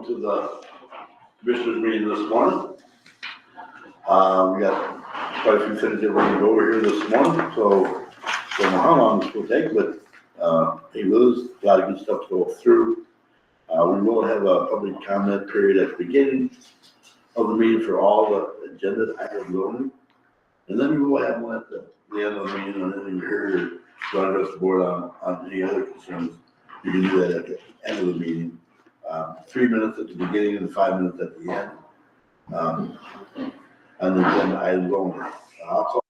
welcome to the commissioners meeting this morning. We got quite a few things that we're going to go over here this morning, so I don't know how long this will take, but hey Liz, a lot of good stuff to go through. We will have a public comment period at the beginning of the meeting for all the agenda items only. And then we will have one at the end of the meeting, and then you're here to address the board on any other concerns. You can do that at the end of the meeting. 3 minutes at the beginning and 5 minutes at the end. And then agenda items only. I'll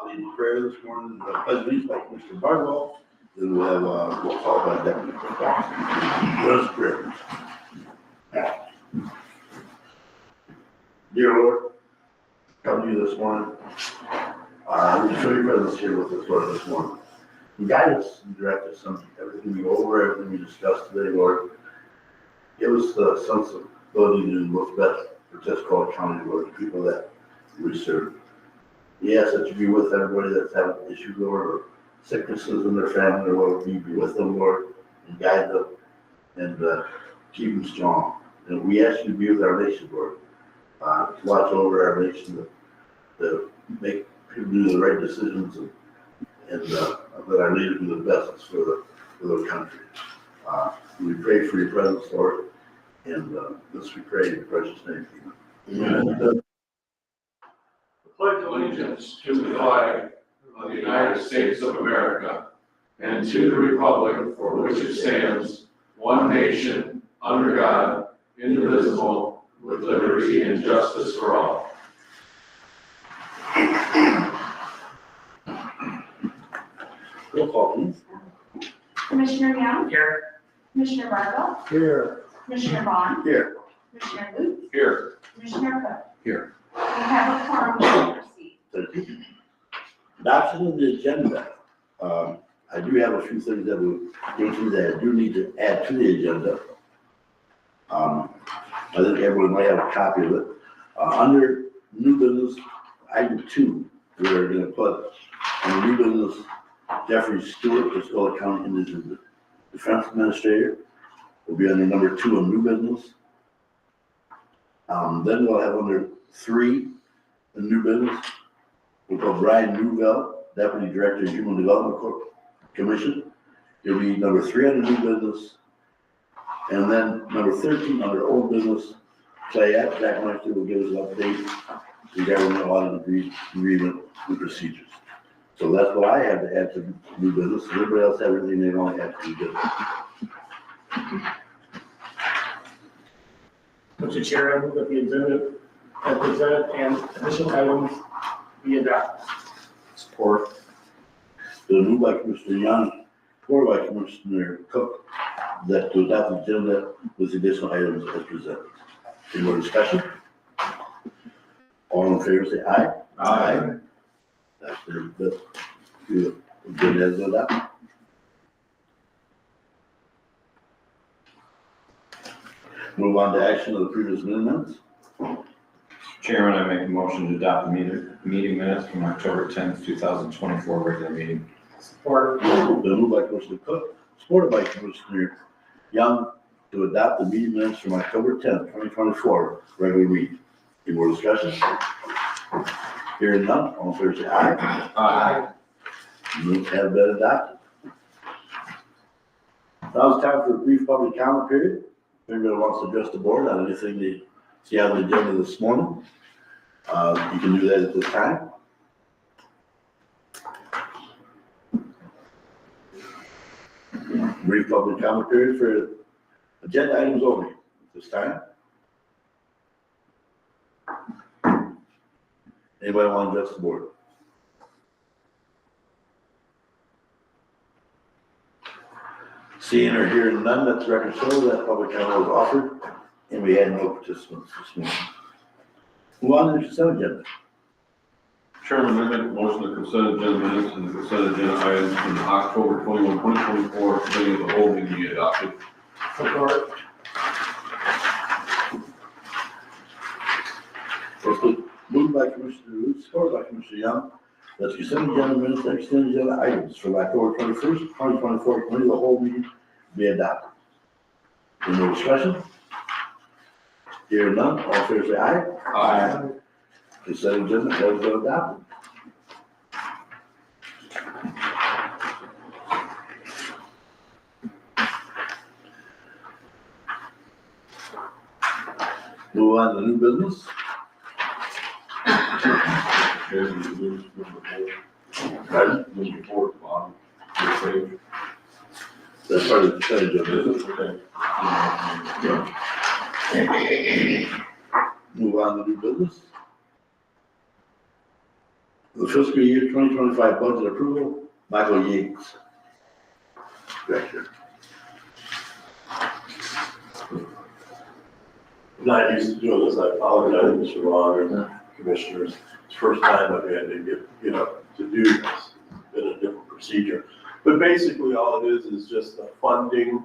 lead the prayer this morning, the pledge allegiance by Mr. Bardwell. Then we'll have we'll call by Deputy Let us pray. Dear Lord, come to you this morning. We show your presence here with us, Lord, this morning. You guide us and direct us on everything we go over, everything we discuss today, Lord. Give us the sense of ability to do what's best for Tuscola County, Lord, the people that we serve. We ask that you be with everybody that's having issues, Lord, or sicknesses in their family, or whatever. You be with them, Lord, and guide them and keep them strong. And we ask you to be with our nation, Lord. Watch over our nation to make people do the right decisions and let our leaders do the best for the country. We pray for your presence, Lord, and this we pray in your precious name. Amen. I pledge allegiance to the flag of the United States of America and to the republic for which it stands, one nation, under God, indivisible, with liberty and justice for all. Roll call, please. Commissioner Young? Here. Commissioner Bardwell? Here. Commissioner Vaughn? Here. Commissioner Luke? Here. Commissioner Cook? Here. We have a quorum to proceed. Adoption of the agenda. I do have a few things that I do need to add to the agenda. I think everyone might have a copy of it. Under new business, item 2, we're going to put on new business Jeffrey Stewart, Tuscola County Indigent Defense Administrator. Will be under number 2 on new business. Then we'll have under 3 in new business. We'll put Brian Newville, Deputy Director of Human Development Commission. He'll be number 3 under new business. And then number 13 under old business, Jack Meister will give us an update regarding the audit agreement and procedures. So that's what I have to add to new business. Everybody else have everything they want to add to new business. Mr. Chair, I move that the agenda as presented and additional items be adopted. Support. The moved by Commissioner Young, supported by Commissioner Cook, that to adopt the agenda with additional items as presented. Any more discussion? All in favor say aye. Aye. That's the agenda as adopted. Move on to action of the previous minutes. Chairman, I make a motion to adopt the meeting minutes from October 10th, 2024 regular meeting. Support. The moved by Commissioner Cook, supported by Commissioner Young, to adopt the meeting minutes from October 10th, 2024 regular meeting. Any more discussion? Hearing none, all in favor say aye. Aye. Minutes have been adopted. Now it's time for a brief public comment period. If anybody wants to address the board on anything they see on the agenda this morning, you can do that at this time. Brief public comment period for agenda items only at this time. Anybody want to address the board? Seeing or hearing none, let the record show that public comment was offered, and we had no participants this morning. Move on to the consent agenda. Chairman, I make a motion to consent agenda minutes and the consent agenda items from October 21, 2024, committee of the whole meeting be adopted. Support. Moved by Commissioner Luke, supported by Commissioner Young, that consent agenda minutes and consent agenda items for October 21st, 2024, committee of the whole meeting be adopted. Any more discussion? Hearing none, all in favor say aye. Aye. Consent agenda has been adopted. Move on to new business. Pardon? Moving forward, Bob. That's part of the consent agenda. Move on to new business. The fiscal year 2025 budget approval, Michael Yates. Director. I'm not used to doing this, I apologize, Mr. Ron and commissioners. It's the first time I've had to get up to do this. It's been a different procedure. But basically, all it is just the funding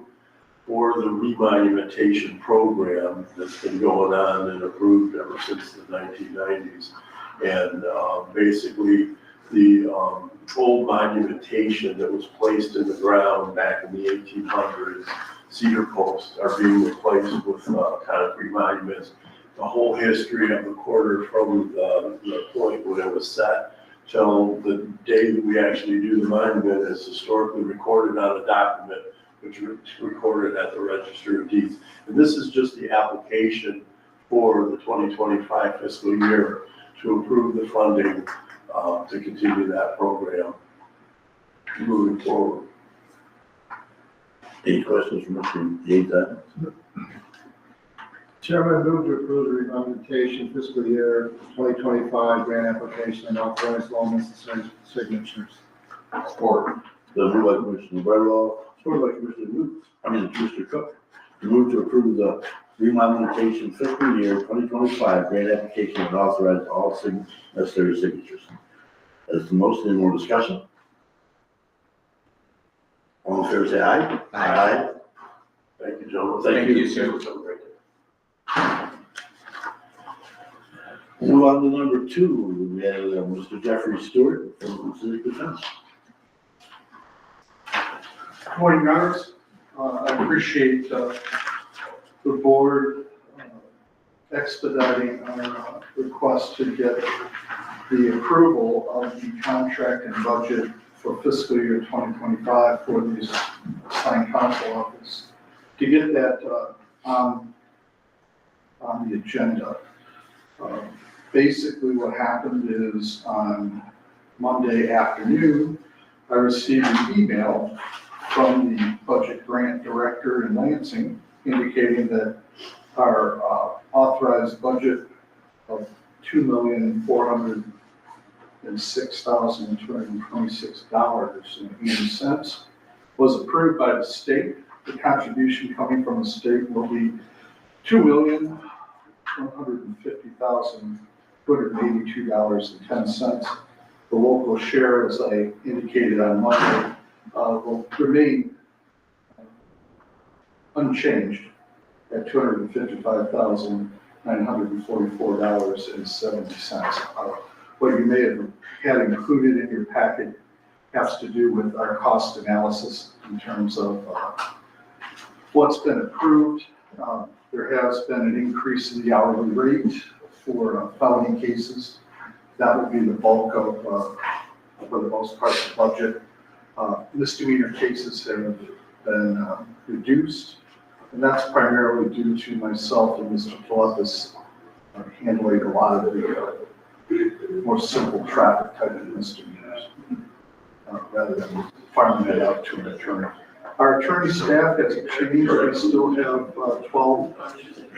for the remonumentation program that's been going on and approved ever since the 1990s. And basically, the old monumentation that was placed in the ground back in the 1800s, cedar posts are being replaced with concrete monuments. The whole history of the quarter from the point when it was set till the day that we actually do the monument is historically recorded on a document which is recorded at the Register of Deeds. And this is just the application for the 2025 fiscal year to approve the funding to continue that program moving forward. Any questions from Mr. Yates? Chairman, move to approve the remonumentation fiscal year 2025 grant application and authorize all necessary signatures. Support. The move by Commissioner Bredwell, supported by Commissioner Cook. To move to approve the remonumentation fiscal year 2025 grant application and authorize all necessary signatures. As the motion, any more discussion? All in favor say aye. Aye. Thank you, gentlemen. Thank you, sir. Move on to number 2. We have Mr. Jeffrey Stewart from City Defense. Good morning, members. I appreciate the board expediting our request to get the approval of the contract and budget for fiscal year 2025 for the assigned council office. To get that on the agenda. Basically what happened is on Monday afternoon, I received an email from the budget grant director in Lansing indicating that our authorized budget of $2,406,226.80 was approved by the state. The contribution coming from the state will be $2,150,282.10. The local share, as I indicated on Monday, will remain unchanged at $255,944.70. What you may have had included in your packet has to do with our cost analysis in terms of what's been approved. There has been an increase in the hourly rate for felony cases. That would be the bulk of, for the most part, the budget. Misdemeanor cases have been reduced, and that's primarily due to myself and Mr. Philippus handling a lot of the more simple traffic type of misdemeanors, rather than farming it out to an attorney. Our attorney staff has changed. We still have 12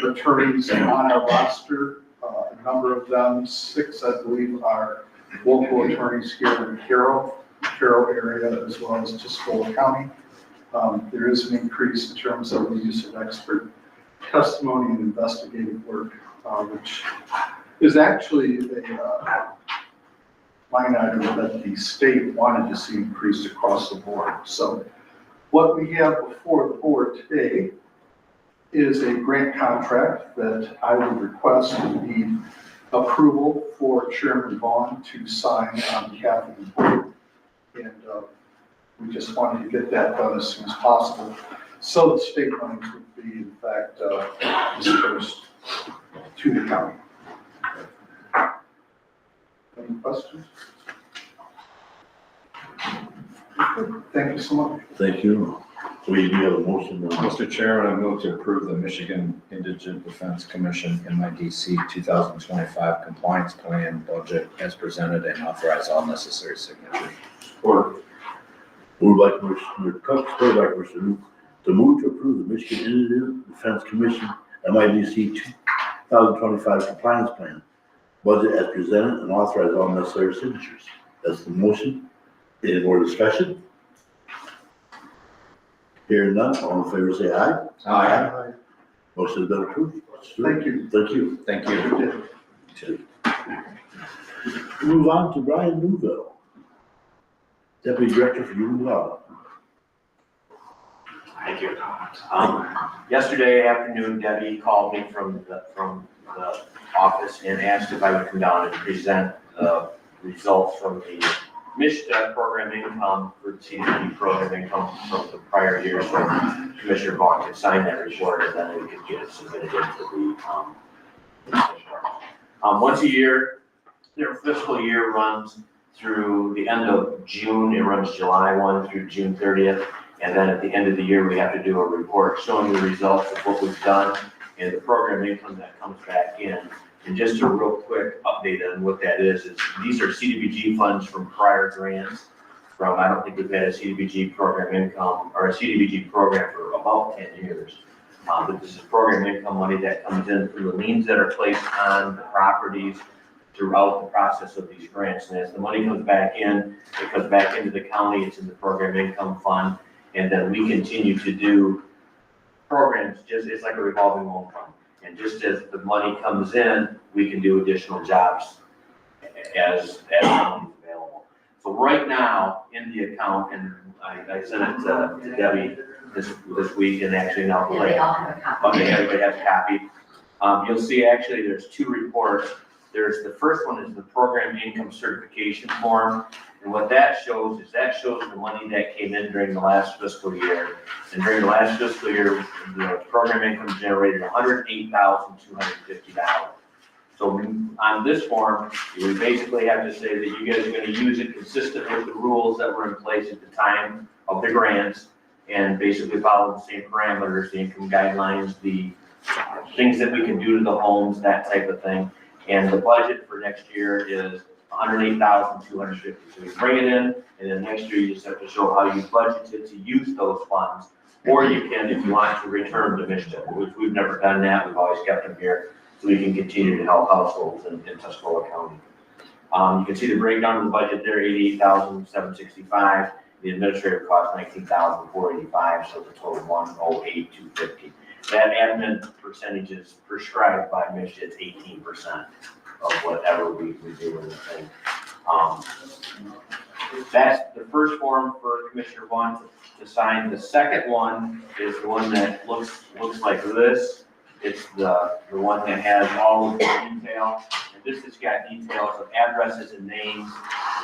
attorneys on our roster. A number of them, 6 I believe, are local attorneys here in Carroll area, as well as Tuscola County. There is an increase in terms of the use of expert testimony and investigative work, which is actually a line item that the state wanted to see increased across the board. So what we have before the board today is a grant contract that I would request the approval for Chairman Vaughn to sign on behalf of the board. And we just wanted to get that done as soon as possible. So the state monies would be in fact dispersed to the county. Any questions? Thank you so much. Thank you. We do have a motion on Mr. Chairman, I move to approve the Michigan Indigent Defense Commission MIDC 2025 compliance plan budget as presented and authorize all necessary signatures. Or moved by Commissioner Cook, supported by Commissioner to move to approve the Michigan Indigent Defense Commission MIDC 2025 compliance plan budget as presented and authorize all necessary signatures. That's the motion. Any more discussion? Hearing none, all in favor say aye. Aye. Motion has been approved. Thank you. Thank you. Thank you. Move on to Brian Newville, Deputy Director for Human Development. Thank you. Yesterday afternoon, Debbie called me from the office and asked if I would come down and present the results from the MISHDA program income for CDBG program income from the prior year. So Commissioner BoC could sign that report and then we could get it submitted into the once a year, their fiscal year runs through the end of June. It runs July 1 through June 30th. And then at the end of the year, we have to do a report showing the results of what we've done and the program income that comes back in. And just a real quick update on what that is these are CDBG funds from prior grants from, I don't think we've had a CDBG program income or a CDBG program for about 10 years. But this is program income money that comes in from the liens that are placed on the properties throughout the process of these grants. And as the money comes back in, it comes back into the county, it's in the program income fund. And then we continue to do programs, it's like a revolving loan fund. And just as the money comes in, we can do additional jobs as money is available. So right now in the account, and I sent it to Debbie this week and actually now Yeah, they all have a copy. okay, everybody has a copy. You'll see actually there's two reports. There's the first one is the program income certification form. And what that shows is the money that came in during the last fiscal year. And during the last fiscal year, the program income generated $108,250. So on this form, you basically have to say that you guys are going to use it consistent with the rules that were in place at the time of the grants and basically follow the same parameters, the income guidelines, the things that we can do to the homes, that type of thing. And the budget for next year is $108,250. So you bring it in, and then next year you just have to show how you budgeted to use those funds. Or you can, if you want, to return to MISHDA, which we've never done that. We've always kept them here so we can continue to help households in Tuscola County. You can see the breakdown of the budget there, $88,765. The administrative cost, $19,485. So the total $108,250. That admin percentage is prescribed by MISHDA. It's 18% of whatever we do in the thing. That's the first form for Commissioner Vaughn to sign. The second one is the one that looks like this. It's the one that has all of the detail. And this has got details of addresses and names,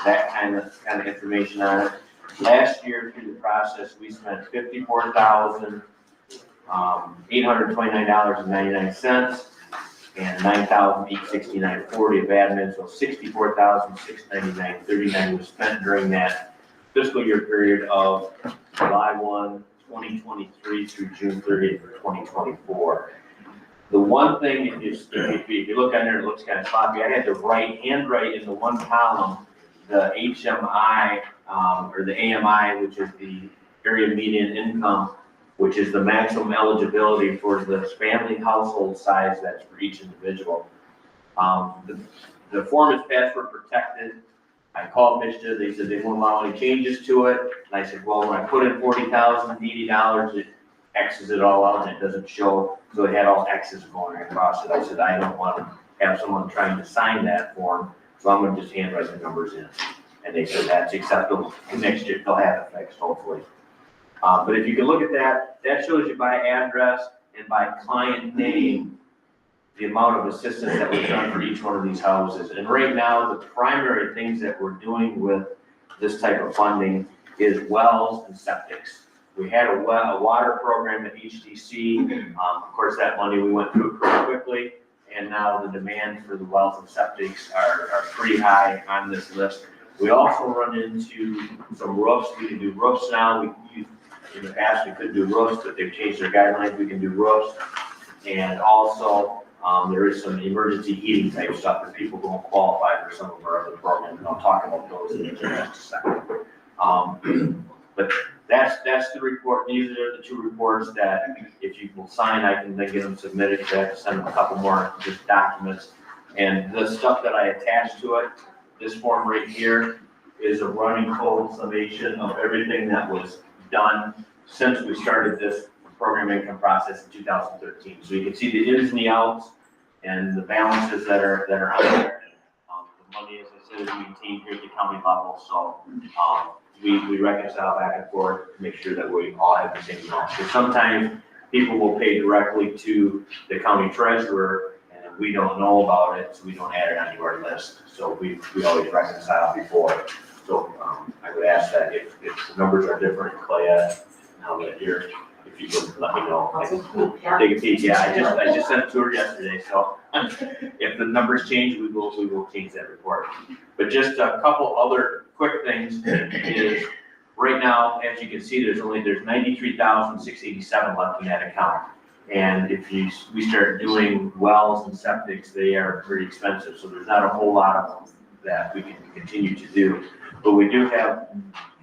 that kind of information on it. Last year through the process, we spent $54,829.99 and $9,869.40 of admin, so $64,699.39 was spent during that fiscal year period of July 1, 2023 through June 30th, 2024. The one thing, if you look on there, it looks kind of sloppy. I had to handwrite in the one column the HMI or the AMI, which is the area median income, which is the maximum eligibility for the family household size that's for each individual. The form is password protected. I called MISHDA, they said they won't allow any changes to it. And I said, well, when I put in $40,080, it X's it all out and it doesn't show. So it had all X's going across it. I said, I don't want to have someone trying to sign that form, so I'm going to just handwrite the numbers in. And they said that's acceptable. Next year they'll have it fixed, hopefully. But if you can look at that, that shows you by address and by client name, the amount of assistance that was done for each one of these houses. And right now, the primary things that we're doing with this type of funding is wells and septics. We had a water program at HDC. Of course, that money, we went through pretty quickly. And now the demand for the wells and septics are pretty high on this list. We also run into some roofs. We can do roofs now. In the past, we couldn't do roofs, but they've changed their guidelines. We can do roofs. And also, there is some emergency heating type stuff that people don't qualify for some of our other programs. And I'll talk about those in just a second. But that's the report. These are the two reports that if you will sign, I can then get them submitted. I have to send them a couple more just documents. And the stuff that I attached to it, this form right here is a running total summation of everything that was done since we started this program income process in 2013. So you can see the ins and the outs and the balances that are out there. The money, as I said, is maintained here at the county level. So we reconcile back and forth to make sure that we all have the same amount. So sometimes people will pay directly to the county treasurer and we don't know about it, so we don't add it onto our list. So we always reconcile before. So I would ask that if the numbers are different, Clay, now that you're, if you could let me know. I can take a peek. Yeah, I just sent it to her yesterday, so if the numbers change, we will change that report. But just a couple other quick things is right now, as you can see, there's 93,687 left in that account. And if we start doing wells and septics, they are pretty expensive. So there's not a whole lot of them that we can continue to do. But we do have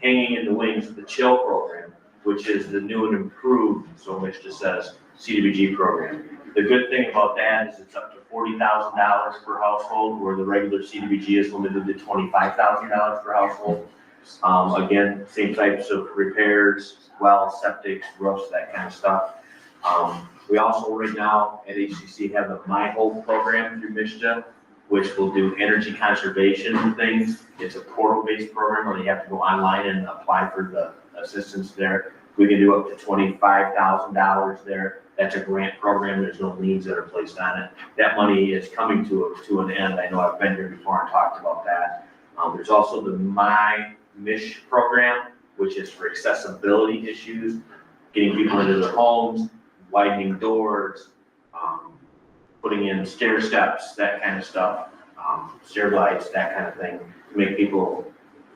hanging in the wings the chill program, which is the new and improved, so Mitch just says, CDBG program. The good thing about that is it's up to $40,000 per household, where the regular CDBG is limited to $25,000 per household. Again, same types of repairs, wells, septics, roofs, that kind of stuff. We also right now at HCC have the My Hope program through Michigan, which will do energy conservation things. It's a portal-based program where you have to go online and apply for the assistance there. We can do up to $25,000 there. That's a grant program. There's no liens that are placed on it. That money is coming to an end. I know I've been here before and talked about that. There's also the My Mish program, which is for accessibility issues, getting people into their homes, widening doors, putting in stair steps, that kind of stuff, stair lights, that kind of thing, to make people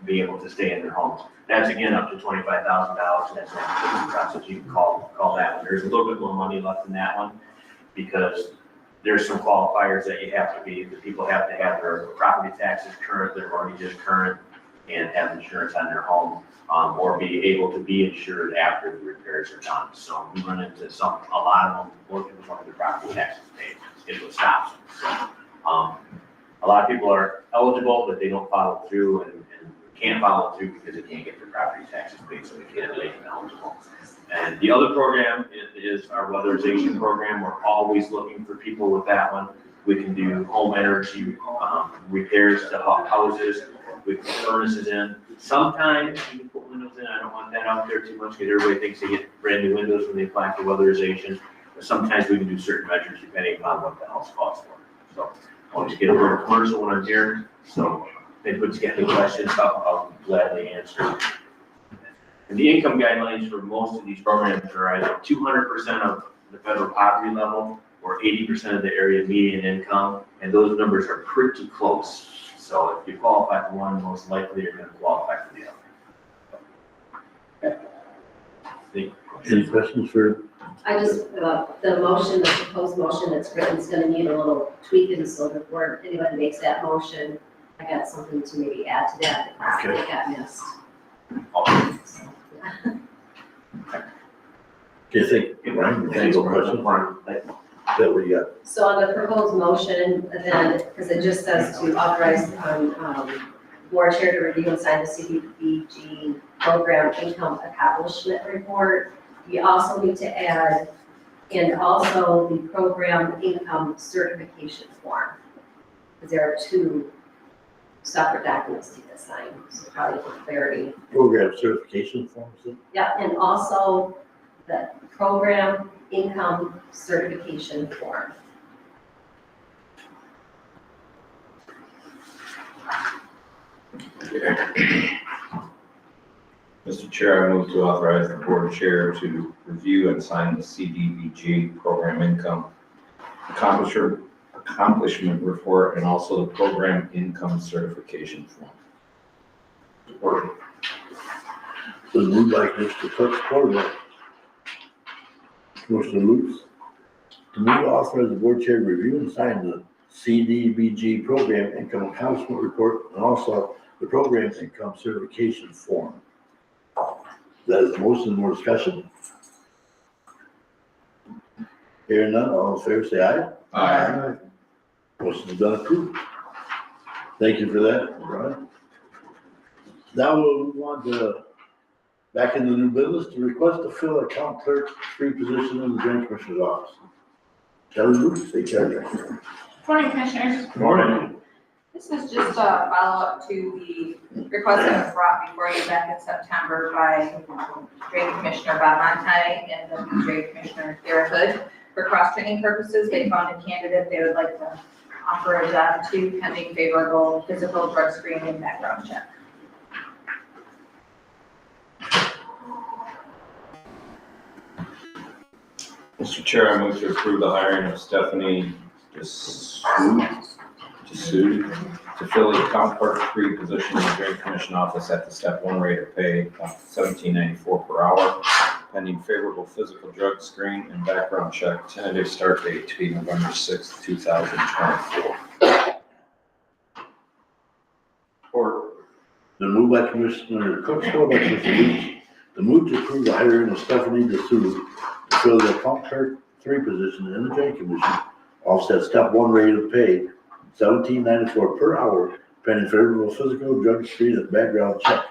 be able to stay in their homes. That's again up to $25,000. That's an application process. You can call that one. There's a little bit more money left in that one because there's some qualifiers that you have to be. The people have to have their property taxes current, their mortgages current, and have insurance on their home, or be able to be insured after the repairs are done. So we run into a lot of them working with one of their property taxes paid. It will stop them. So a lot of people are eligible, but they don't follow through and can't follow through because they can't get their property taxes paid, so we can't make them eligible. And the other program is our weatherization program. We're always looking for people with that one. We can do home energy repairs to houses. We put furnaces in. Sometimes you can put windows in. I don't want that out there too much because everybody thinks they get brand new windows when they apply for weatherization. But sometimes we can do certain measures depending upon what the house calls for. So I'll just get a little commercial when I'm here. So if anybody's got any questions, I'll gladly answer. And the income guidelines for most of these programs are either 200% of the federal poverty level or 80% of the area median income, and those numbers are pretty close. So if you qualify for one, most likely you're going to qualify for the other. Any questions for? I just, the motion, the proposed motion that's written is gonna need a little tweaking, so before anybody makes that motion, I got something to maybe add to that, Okay. that got missed. So, Do you think, Ryan, any questions? That we got? So on the proposed motion, then, because it just says to authorize, board chair to review and sign the CDBG program income accomplishment report, you also need to add, and also the program income certification form. Because there are two separate documents to get signed, so probably for clarity. Program certification forms? Yeah, and also the program income certification form. Mr. Chair, I move to authorize the board chair to review and sign the CDBG program income accomplishment report and also the program income certification form. Support. Been moved by Commissioner Cook, supported by Commissioner Lutz. To move to authorize the board chair to review and sign the CDBG program income accomplishment report and also the program income certification form. That is the motion, more discussion. Hearing none, all in favor say aye. Aye. Motion has been approved. Thank you for that, Brian. Now we'll move on to, back in the new business, to request to fill account clerk 3 position in the Joint Commissioner's office. Kelly Lutz, take care. Good morning, Commissioners. Good morning. This is just a follow-up to the request that was brought before you back in September by Drain Commissioner Bob Monti and the Drain Commissioner Garrett Hood. For cross-training purposes, they found a candidate they would like to offer a job to pending favorable physical, drug screening, and background check. Mr. Chair, I move to approve the hiring of Stephanie DeSude to fill the account clerk 3 position in the Drain Commission office at the step 1 rate of pay of $17.94 per hour, pending favorable physical drug screen and background check. Tentative start date to be November 6th, 2024. Support. The move by Commissioner Cook, support by Commissioner Lutz. The move to approve the hiring of Stephanie DeSude to fill the account clerk 3 position in the Drain Commission, offset step 1 rate of pay, $17.94 per hour, pending favorable physical, drug screen, and background check.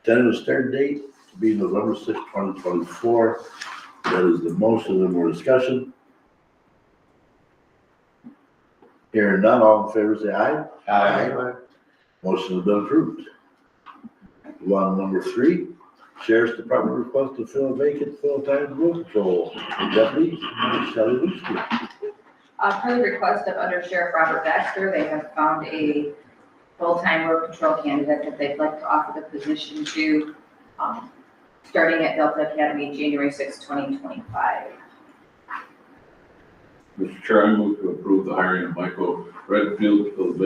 Tentative start date to be November 6, 2024. That is the motion, and more discussion. Hearing none, all in favor say aye. Aye. Motion has been approved. Move on to number 3. Sheriff's Department request to fill a vacant full-time road patrol deputy, Shelley Lutzke. Per the request of Under Sheriff Robert Baxter, they have found a full-time road patrol candidate that they'd like to offer the position to, starting at Delta Academy, January 6, 2025. Mr. Chair, I move to approve the hiring of Michael Redfield to fill the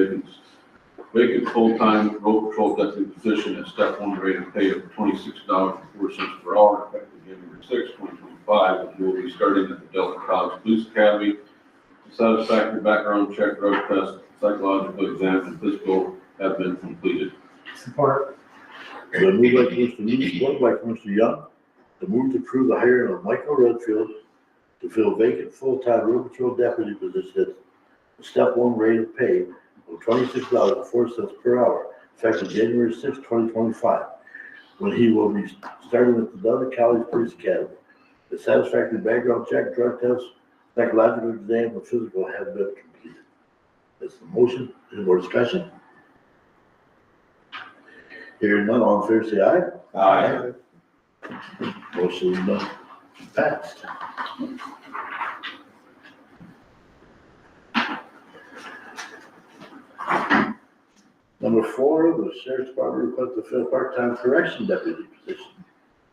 vacant full-time road patrol deputy position at step 1 rate of pay of $26.04 per hour, effective January 6, 2025, and will be starting at the Delta College Police Academy. Satisfactory background check, drug test, psychological exam, and physical have been completed. Support. The move by Commissioner Lutz, supported by Commissioner Young. The move to approve the hiring of Michael Redfield to fill vacant full-time road patrol deputy position at step 1 rate of pay of $26.04 per hour, effective January 6, 2025, when he will be starting at the Delta College Police Academy. The satisfactory background check, drug test, psychological exam, and physical have been completed. That's the motion. Any more discussion? Hearing none, all in favor say aye. Aye. Motion is passed. Number 4, the Sheriff's Department request to fill part-time correction deputy position.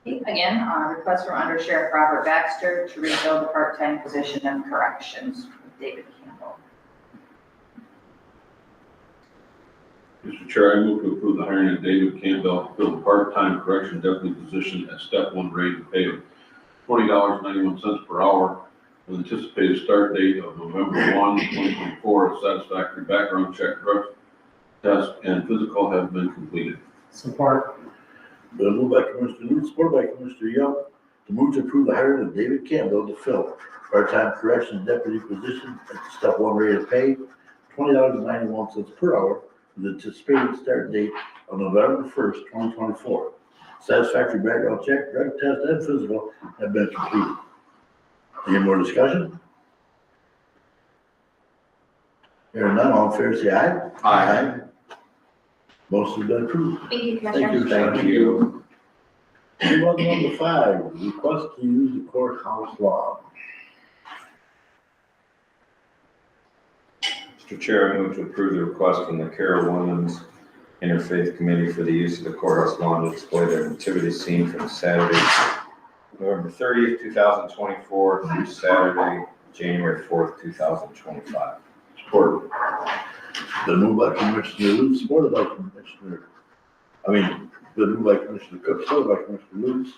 Again, request from Under Sheriff Robert Baxter to refill the part-time position of corrections with David Campbell. Mr. Chair, I move to approve the hiring of David Campbell to fill the part-time correction deputy position at step 1 rate of pay of $20.91 per hour, with anticipated start date of November 1, 2024. Satisfactory background check, drug test, and physical have been completed. Support. The move by Commissioner Lutz, supported by Commissioner Young, to move to approve the hiring of David Campbell to fill part-time corrections deputy position at the step 1 rate of pay, $20.91 per hour, with anticipated start date of November 1st, 2024. Satisfactory background check, drug test, and physical have been completed. Any more discussion? Hearing none, all in favor say aye. Aye. Motion has been approved. Thank you, Thank Commissioner. you. Thank you. Move on to number 5, request to use the courthouse lawn. Mr. Chair, I move to approve the request from the Carol Women's Interfaith Committee for the use of the courthouse lawn to display their nativity scene from Saturday, November 30th, 2024 through Saturday, January 4th, 2025. Support. Been moved by Commissioner Lutz, supported by been moved by Commissioner Cook, supported by Commissioner Lutz.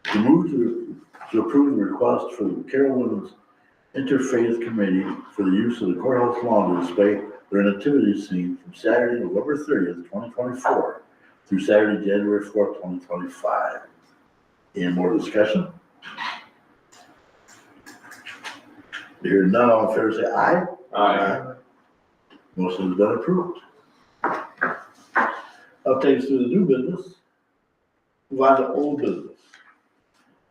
To move to approve the request for the Carroll Women's Interfaith Committee for the use of the courthouse lawn to display their nativity scene from Saturday, November 30th, 2024 through Saturday, January 4th, 2025. Any more discussion? Hearing none, all in favor say aye. Aye. Motion has been approved. Updates to the new business. Move on to old business.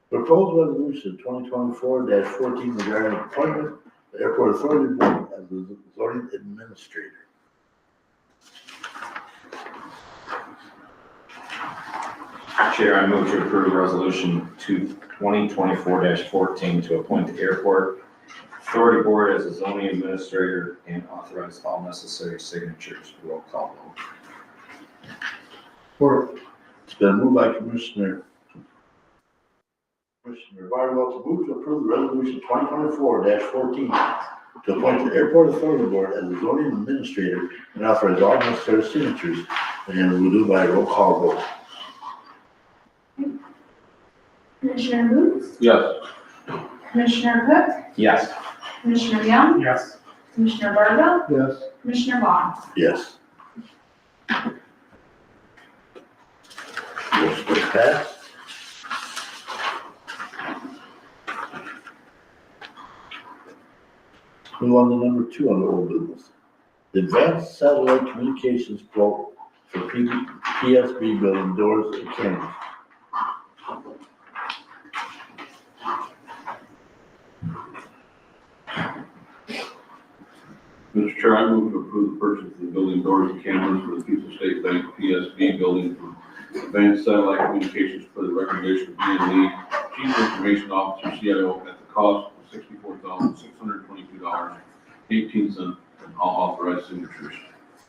Proposed resolution 2024-14 regarding appointment of the Airport Authority Board as the zoning administrator. Chair, I move to approve resolution 2024-14 to appoint the Airport Authority Board as a zoning administrator and authorize all necessary signatures. Roll call vote. It's been moved by Commissioner Barwell to move to approve the resolution 2024-14 to appoint the Airport Authority Board as the zoning administrator and authorize all necessary signatures. And we'll do by roll call vote. Commissioner Lutz, Yes. Commissioner Cook, Yes. Commissioner Young, Yes. Commissioner Barwell, Yes. Commissioner Vaughn. Yes. Motion is passed. Move on to number 2 on the old business. The advanced satellite communications quote for PSB building doors and cameras. Mr. Chair, I move to approve the purchase of the building doors and cameras for the People's State Bank PSB building from Advanced Satellite Communications for the recommendation of B&Lee, Chief Information Officer, CIO, at the cost of $64,622.18, and all authorized signatures.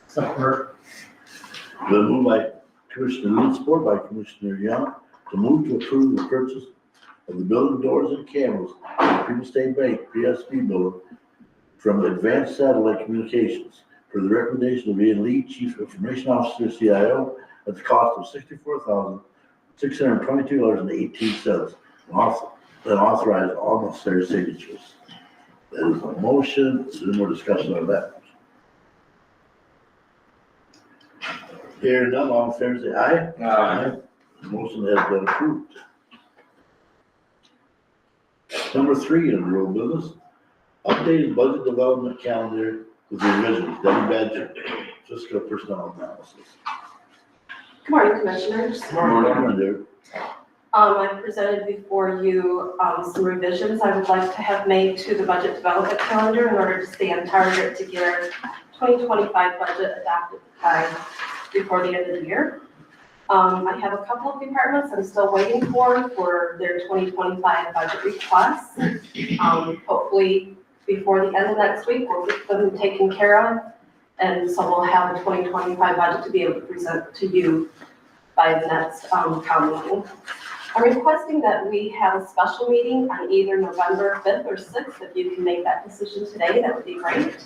Support. Been moved by Commissioner Lutz, supported by Commissioner Young, to move to approve the purchase of the building doors and cameras for the People's State Bank PSB building from Advanced Satellite Communications for the recommendation of B&Lee Chief Information Officer, CIO, at the cost of $64,622.18, and authorize all necessary signatures. That is a motion. Is there more discussion on that? Hearing none, all in favor say aye. Aye. Motion has been approved. Number 3 in the road business, updated budget development calendar with revisions. Debbie Badger, fiscal personnel analysis. Good morning, Commissioners. Morning, Debbie. I presented before you some revisions I would like to have made to the budget development calendar in order to stay on target to get our 2025 budget adopted before the end of the year. I have a couple of departments I'm still waiting for their 2025 budget requests. Hopefully before the end of next week, we'll get them taken care of. And so we'll have a 2025 budget to be able to present to you by the next town meeting. I'm requesting that we have a special meeting on either November 5th or 6th. If you can make that decision today, that would be great.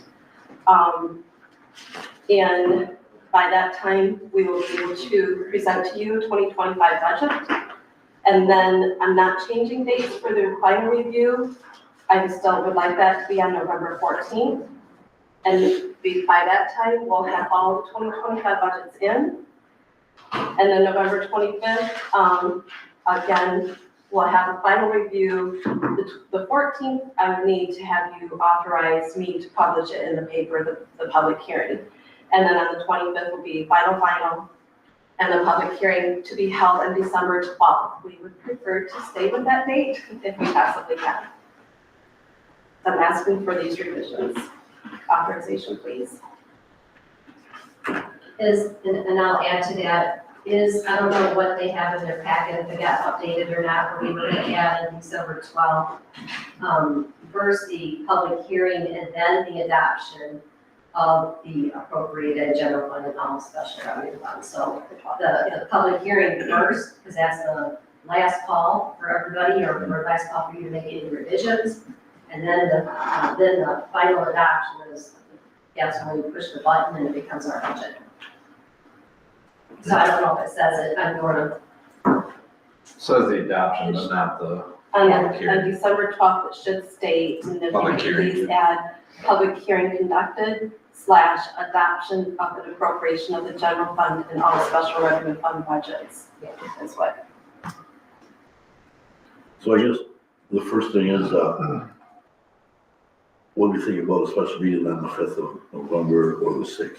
And by that time, we will be able to present to you a 2025 budget. And then I'm not changing dates for the final review. I still would like that to be on November 14th. And by that time, we'll have all the 2025 budgets in. And then November 25th, again, we'll have a final review. The 14th, I would need to have you authorize me to publish it in the paper, the public hearing. And then on the 25th will be final, and the public hearing to be held on December 12th. We would prefer to stay with that date if we possibly can. I'm asking for these revisions. Authorization, please. And I'll add to that, I don't know what they have in their packet, if it got updated or not, but we were going to add on December 12th. First the public hearing and then the adoption of the appropriated general fund and all special revenue funds. So the public hearing first, because that's the last call for everybody, or last call for you to make any revisions. And then the final adoption is, that's when we push the button and it becomes our budget. So I don't know if it says it, I'm going to, Says the adoption, but not the On public hearing. on December 12th, it should state, and then Public hearing. please add public hearing conducted / adoption of an appropriation of the general fund and all special revenue fund budgets. That's what. So I guess the first thing is, what do you think about a special meeting on the 5th of November or the 6th?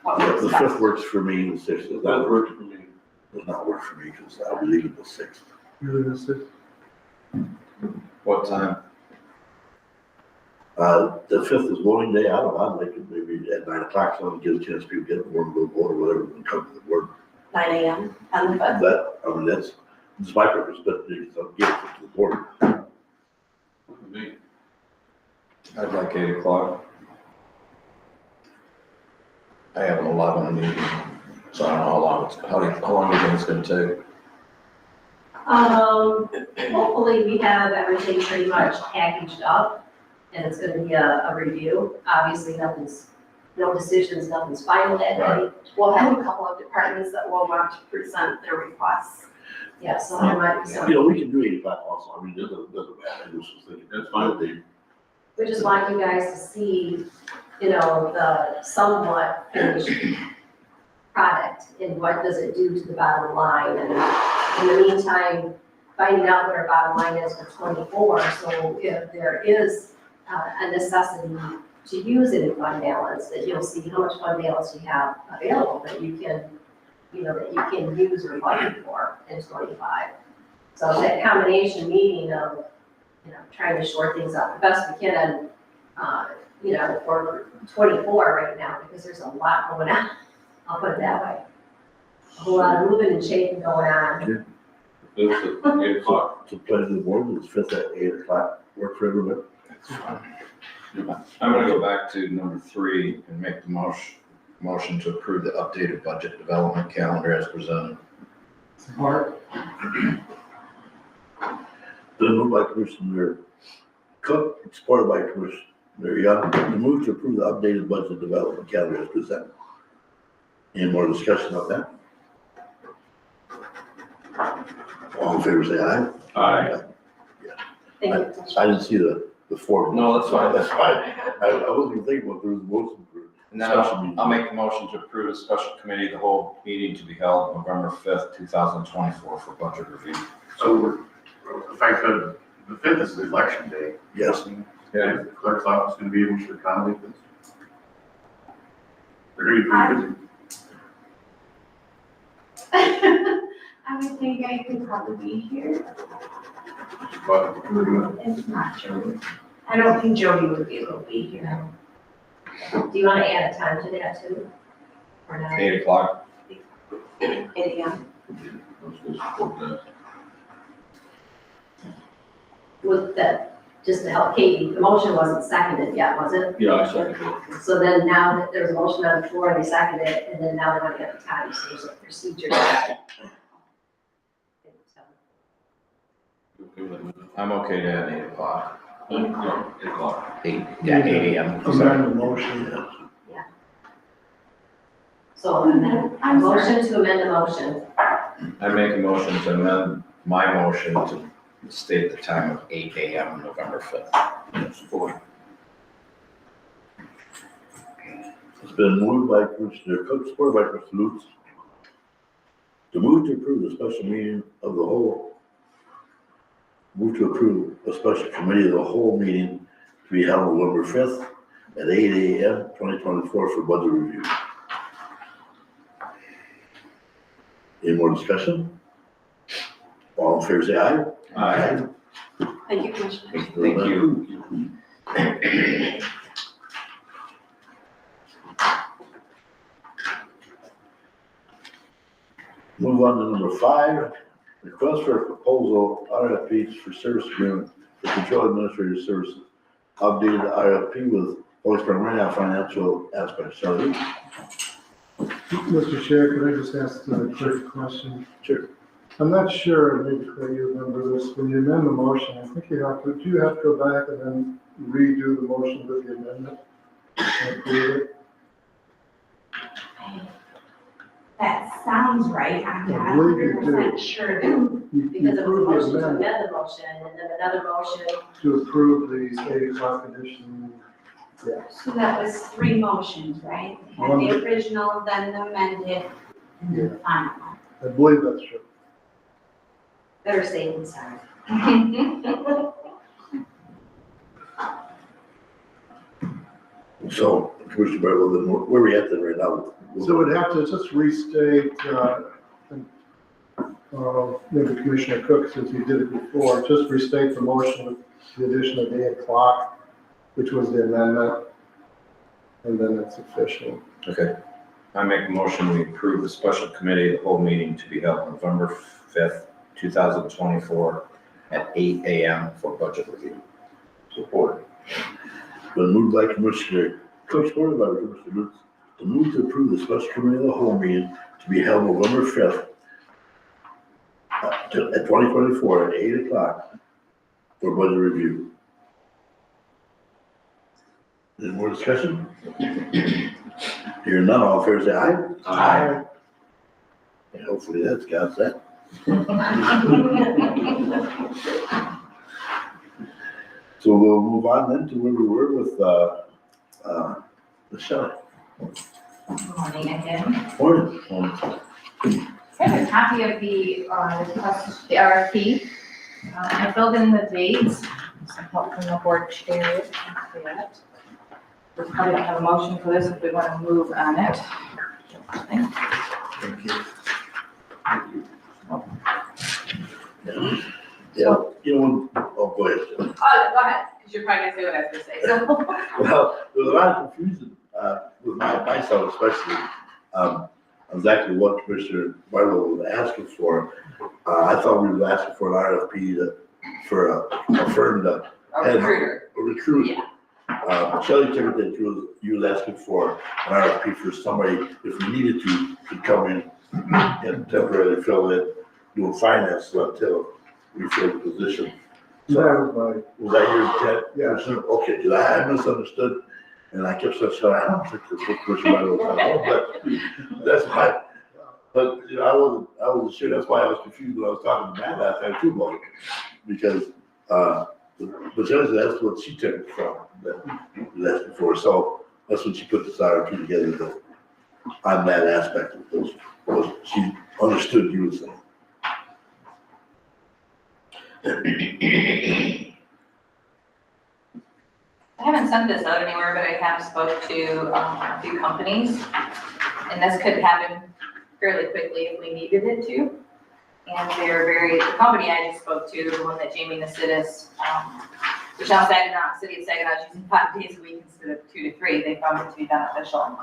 what The was 5th best. works for me, the 6th does That not work. works for me. Does not work for me because I'll be leaving the 6th. What time? The 5th is voting day. I don't know, I'd like it maybe at 9 o'clock, so it gives a chance for people to get warm, go vote or whatever, and come to the board. 9 a.m. on the 5th. That, I mean, that's my purpose, but it's, I'll give it to the board. Me. I'd like 8 o'clock. I have an 11 meeting, so I don't know how long do you think it's gonna take? hopefully we have everything pretty much packaged up, and it's gonna be a review. Obviously, no decisions, nothing's final that day. We'll have a couple of departments that will want to present their requests. Yeah, so there might be some. You know, we can do 8 o'clock also. I mean, it doesn't matter. I just was thinking. That's fine. We just want you guys to see, the somewhat finished product and what does it do to the bottom line. And in the meantime, finding out what our bottom line is for 24. So if there is a necessity to use any fund balance, that you'll see how much fund balance you have available that you can, that you can use or budget for in 25. So that combination meeting of, trying to shore things up the best we can, for 24 right now, because there's a lot going on. I'll put it that way. A whole lot of moving and shaking going on. It's at 8 o'clock. It's a pleasure to the board. It's 5th at 8 o'clock. Work for everybody. I'm gonna go back to number 3 and make the motion to approve the updated budget development calendar as presented. Support. Then moved by Commissioner Cook, supported by Commissioner Young, to move to approve the updated budget development calendar as presented. Any more discussion on that? All in favor, say aye. Aye. Thank you. I didn't see the form. No, that's fine. That's fine. I wasn't thinking what there was a motion for. And then I'll make the motion to approve a special committee of the whole meeting to be held November 5th, 2024 for budget review. So if I could, the 5th is the election day. Yes. Yeah. The clerk's office going to be able to accommodate this? They're going to be pretty busy. I would think I could probably be here, But if not Jody. I don't think Jody would be able to be here. Do you want to add a time to that too? Or not? 8 o'clock. 8 a.m. Let's go support that. With that, just to help Katie, the motion wasn't seconded yet, was it? Yeah, I second it. So then now that there's a motion on the floor, they seconded it, and then now they want to get the time, so there's a procedure. I'm okay to add 8 o'clock. Yeah, 8 o'clock. 8 a.m. Amend the motion. So amend, I'm sorry. motion to amend the motion. I make a motion to amend my motion to state the time of 8 a.m. November 5th. Support. It's been moved by Commissioner Cook, supported by Commissioner Lutz, to move to approve the special meeting of the whole. Move to approve a special committee of the whole meeting to be held November 5th at 8 a.m. 2024 for budget review. Any more discussion? All in favor, say aye. Aye. Thank you, Commissioner. Thank you. Move on to number 5, request for a proposal, RFPs for service agreement for control administrative services. Updated RFP with always from right now financial aspects, Charlie. Mr. Chair, could I just ask a quick question? Sure. I'm not sure, maybe Clay, you remember this, when you amend the motion, I think do you have to go back and then redo the motion with the amendment? And approve it? That sounds right. I'm I not believe you 100% sure that You Because it was a approve motion the to amendment amend the motion, and then another motion. to approve the 8 o'clock edition. Yes. so that was 3 motions, right? We had the original, then the amended, and then the final one. I believe that's true. Better safe than sorry. So, Commissioner Barlow, then where are we at then right now? So we'd have to just restate, maybe Commissioner Cook, since he did it before, just restate the motion with the addition of the 8 o'clock, which was the amendment, and then it's official. Okay. I make a motion, we approve the special committee, the whole meeting to be held November 5th, 2024 at 8 a.m. for budget review. Support. Been moved by Commissioner Cook, supported by Commissioner Lutz, to move to approve the special committee of the whole meeting to be held November 5th at 2024 at 8 o'clock for budget review. Any more discussion? Hearing none, all fair say aye. Aye. And hopefully that's got that. So we'll move on then to where we were with, Michelle. Morning again. Morning. I have a copy of the RFP. I filled in the dates, some help from the board chair. for that. We probably don't have a motion for this if we want to move on it. Thank you. Yeah, you know, oh, go ahead. Jim. Oh, go ahead, because you're probably gonna say what I was gonna say, so. Well, there was a lot of confusion, with myself especially, exactly what Commissioner Barlow was asking for. I thought we were asking for an RFP for a firm to. A recruiter. A recruit. Yeah. Shelley took it that you was asking for an RFP for somebody, if we needed to, could come in and temporarily fill in, doing finance until we fill the position. So that was Was that your intent? Yeah. Okay, because I misunderstood, and I kept saying, I don't think this was Commissioner Barlow was talking about, but that's why. But, you know, I wasn't sure, that's why I was confused when I was talking to Matt last time too about it, because, but that's what she took it from, that's before, so that's when she put this RFP together, that on that aspect of those, she understood you were saying. I haven't sent this out anywhere, but I have spoke to a few companies, and this could happen fairly quickly if we needed it to. And the company I just spoke to, the one that Jamie Nasidis, Michelle Saginaw, City of Saginaw, is using 5 days a week instead of 2 to 3, they found it to be beneficial.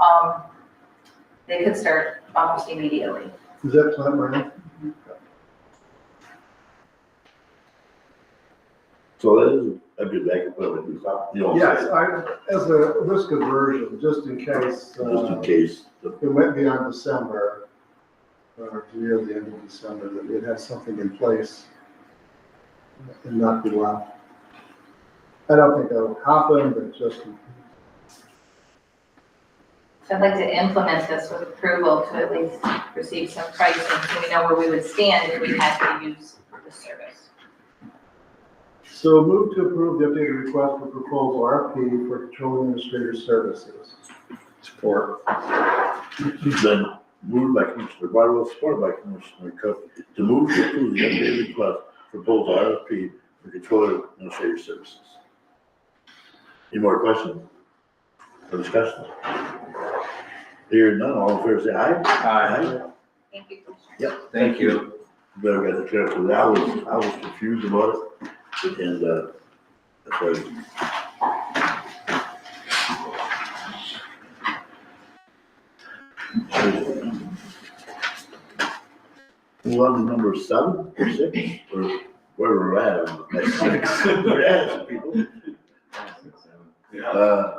They could start almost immediately. Is that Plant Moran? So that is a good backup plan to do something, you know. Yes, as a risk aversion, just in case. Just in case. It went beyond December, or near the end of December, that we'd have something in place and not be left. I don't think that will happen, but just. So I'd like to implement this with approval to at least receive some pricing, so we know where we would stand if we had to use the service. So move to approve the updated request for proposal RFP for control administrator services. Support. Then moved by Commissioner Barlow, supported by Commissioner Cook, to move to approve the updated request for proposal RFP for controller administrative services. Any more questions or discussion? Hearing none, all in favor say aye. Aye. Thank you, Commissioner. Yep. Thank you. Better get the clear, because I was confused about it, and, that's why. Move on to number 7 or 6, or where we're at on the next 6. We're at, people. Yeah.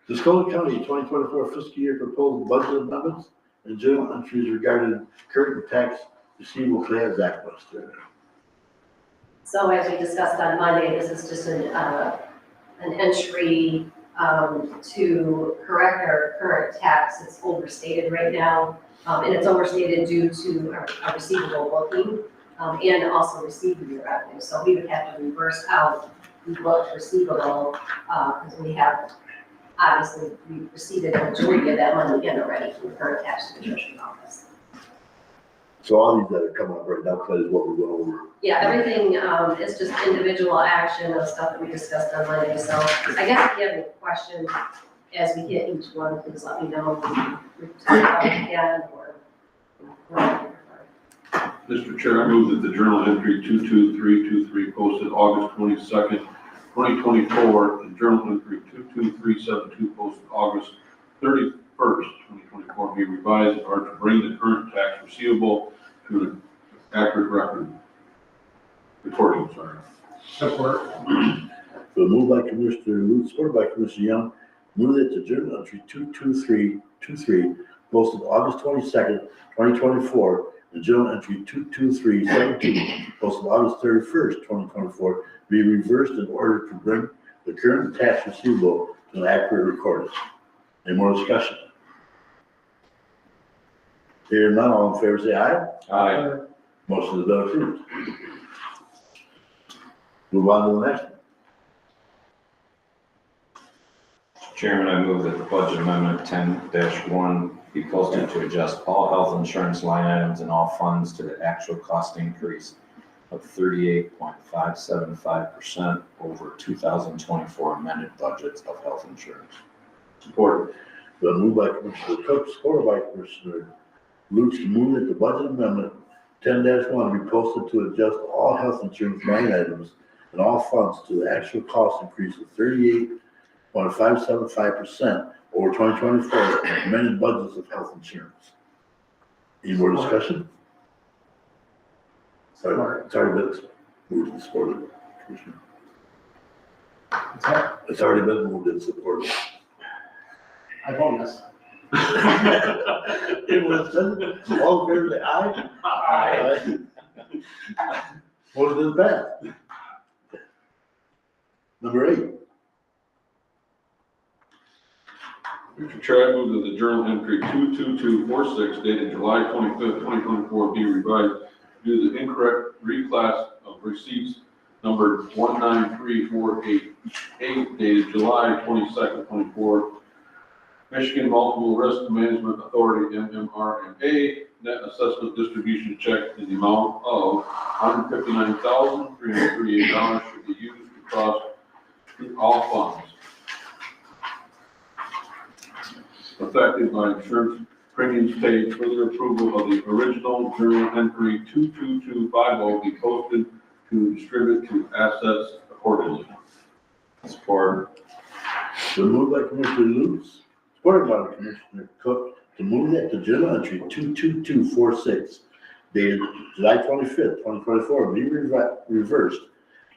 To Tuscola County 2024 fiscal year proposed budget amendments and journal entries regarding current tax receivable transact list. So as we discussed on Monday, this is just an entry to correct our current tax. It's overstated right now, and it's overstated due to our receivable booking and also receivable revenue. So we would have to reverse out the booked receivable because we have, obviously, we received the majority of that money again already from the current tax to the treasurer's office. So all these that are coming up right now, that is what we're going over. Yeah, everything is just individual action of stuff that we discussed on Monday. So I guess if you have any questions as we hit each one, please let me know. We can talk about it again or. Mr. Chair, I move that the journal entry 22323 posted August 22nd, 2024, and journal entry 22372 posted August 31st, 2024 be revised or to bring the current tax receivable to an accurate recording. Support. So moved by Commissioner Lutz, supported by Commissioner Young, move that the journal entry 22323 posted August 22nd, 2024, and journal entry 22372 posted August 31st, 2024, be reversed in order to bring the current tax receivable to an accurate recording. Any more discussion? Hearing none, all in favor say aye. Aye. Motion has been approved. Move on to the next one. Chairman, I move that the budget amendment 10-1 be posted to adjust all health insurance line items and all funds to the actual cost increase of 38.575% over 2024 amended budgets of health insurance. Support. Been moved by Commissioner Cook, supported by Commissioner Lutz, to move that the budget amendment 10-1 be posted to adjust all health insurance line items and all funds to the actual cost increase of 38.575% over 2024 amended budgets of health insurance. Any more discussion? Sorry, that's moved and supported, Commissioner. It's already been moved and supported. I vote yes. Anyone else? All in favor, say aye. Aye. Motion is passed. Number 8. Mr. Chair, I move that the journal entry 22246 dated July 25th, 2024 be revised due to the incorrect reclass of receipts number 193488 dated July 22nd, 24. Michigan Multiple Risk Management Authority, MMRMA, net assessment distribution check in the amount of $159,338 should be used to cross all funds affected by insurance premiums paid. Further approval of the original journal entry 22250 be posted to distribute to assets accordingly. Support. So moved by Commissioner Lutz, supported by Commissioner Cook, to move that the journal entry 22246 dated July 25th, 2024 be reversed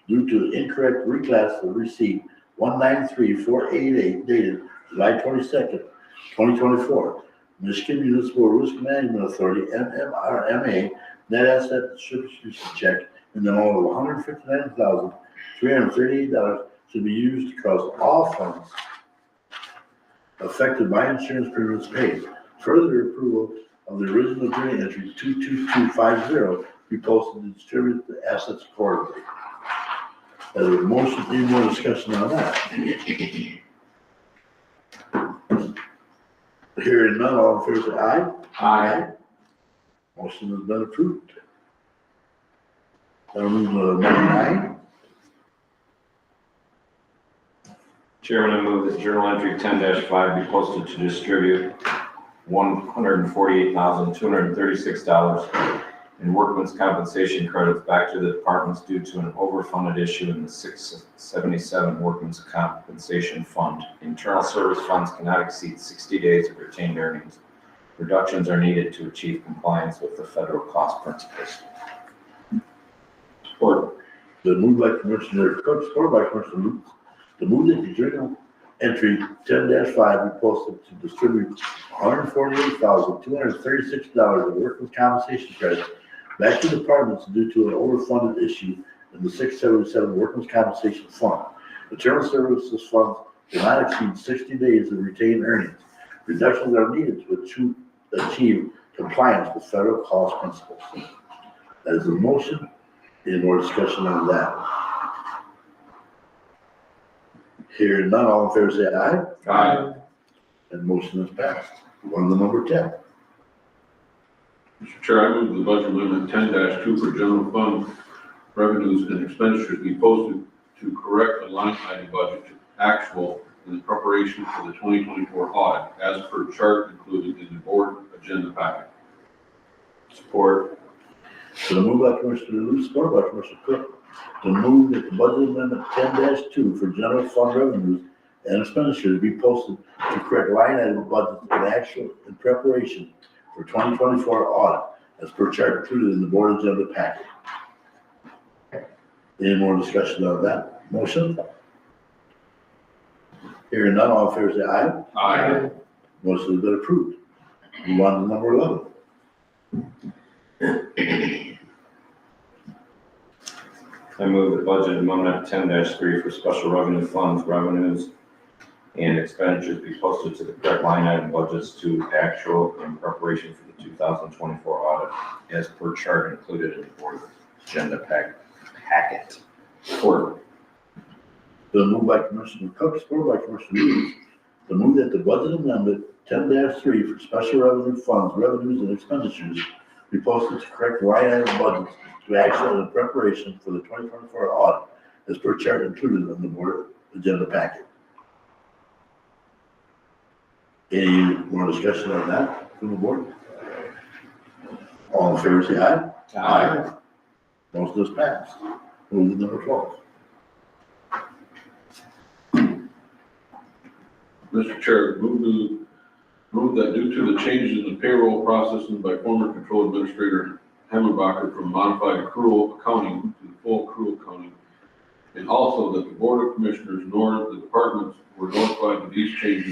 due to the incorrect reclass of receipt 193488 dated July 22nd, 2024. Michigan Municipal Risk Management Authority, MMRMA, net asset distribution check in the amount of $159,338 should be used across all funds affected by insurance premiums paid. Further approval of the original journal entry 22250 be posted to distribute the assets accordingly. As a motion, any more discussion on that? Hearing none, all in favor say aye. Aye. Motion has been approved. Now move to number 9. Chairman, I move that journal entry 10-5 be posted to distribute $148,236 in workman's compensation credits back to the departments due to an overfunded issue in the 677 workman's compensation fund. Internal service funds cannot exceed 60 days of retained earnings. Reductions are needed to achieve compliance with the federal cost principles. Support. The move by Commissioner Cook, supported by Commissioner Lutz, to move that the journal entry 10-5 be posted to distribute $148,236 of workers' compensation credits back to departments due to an overfunded issue in the 677 Workers' Compensation Fund. The term of services funds do not exceed 60 days of retained earnings. Reductions are needed to achieve compliance with federal cost principles. That is a motion. Any more discussion on that? Hearing none, all in favor say aye. Aye. And motion is passed. On to number 10. Mr. Chair, I move the budget amendment 10-2 for general fund revenues and expenditures be posted to correct the line item budget to actual in the preparation for the 2024 audit as per chart included in the board agenda packet. Support. So moved by Commissioner Lewis, support by Commissioner Cook, to move that the budget amendment 10-2 for general fund revenues and expenditures be posted to correct line item budget in actual in preparation for 2024 audit as per chart included in the board agenda packet. Any more discussion on that motion? Hearing none, all in favor say aye. Aye. Motion has been approved. Move on to number 11. I move the budget amendment 10-3 for special revenue funds, revenues, and expenditures be posted to the correct line item budgets to actual in preparation for the 2024 audit as per chart included in the board agenda packet. Support. Been moved by Commissioner Cook, supported by Commissioner Lewis, to move that the budget amendment 10-3 for special revenue funds, revenues, and expenditures be posted to correct line item budgets to actual in preparation for the 2024 audit as per chart included in the board agenda packet. Any more discussion on that from the board? All in favor say aye. Motion is passed. Move to number 12. Mr. Chair, move that due to the changes in the payroll processing by former control administrator Hemmenbacher from modified accrual accounting to full accrual accounting, and also that the Board of Commissioners nor the departments were notified of this change.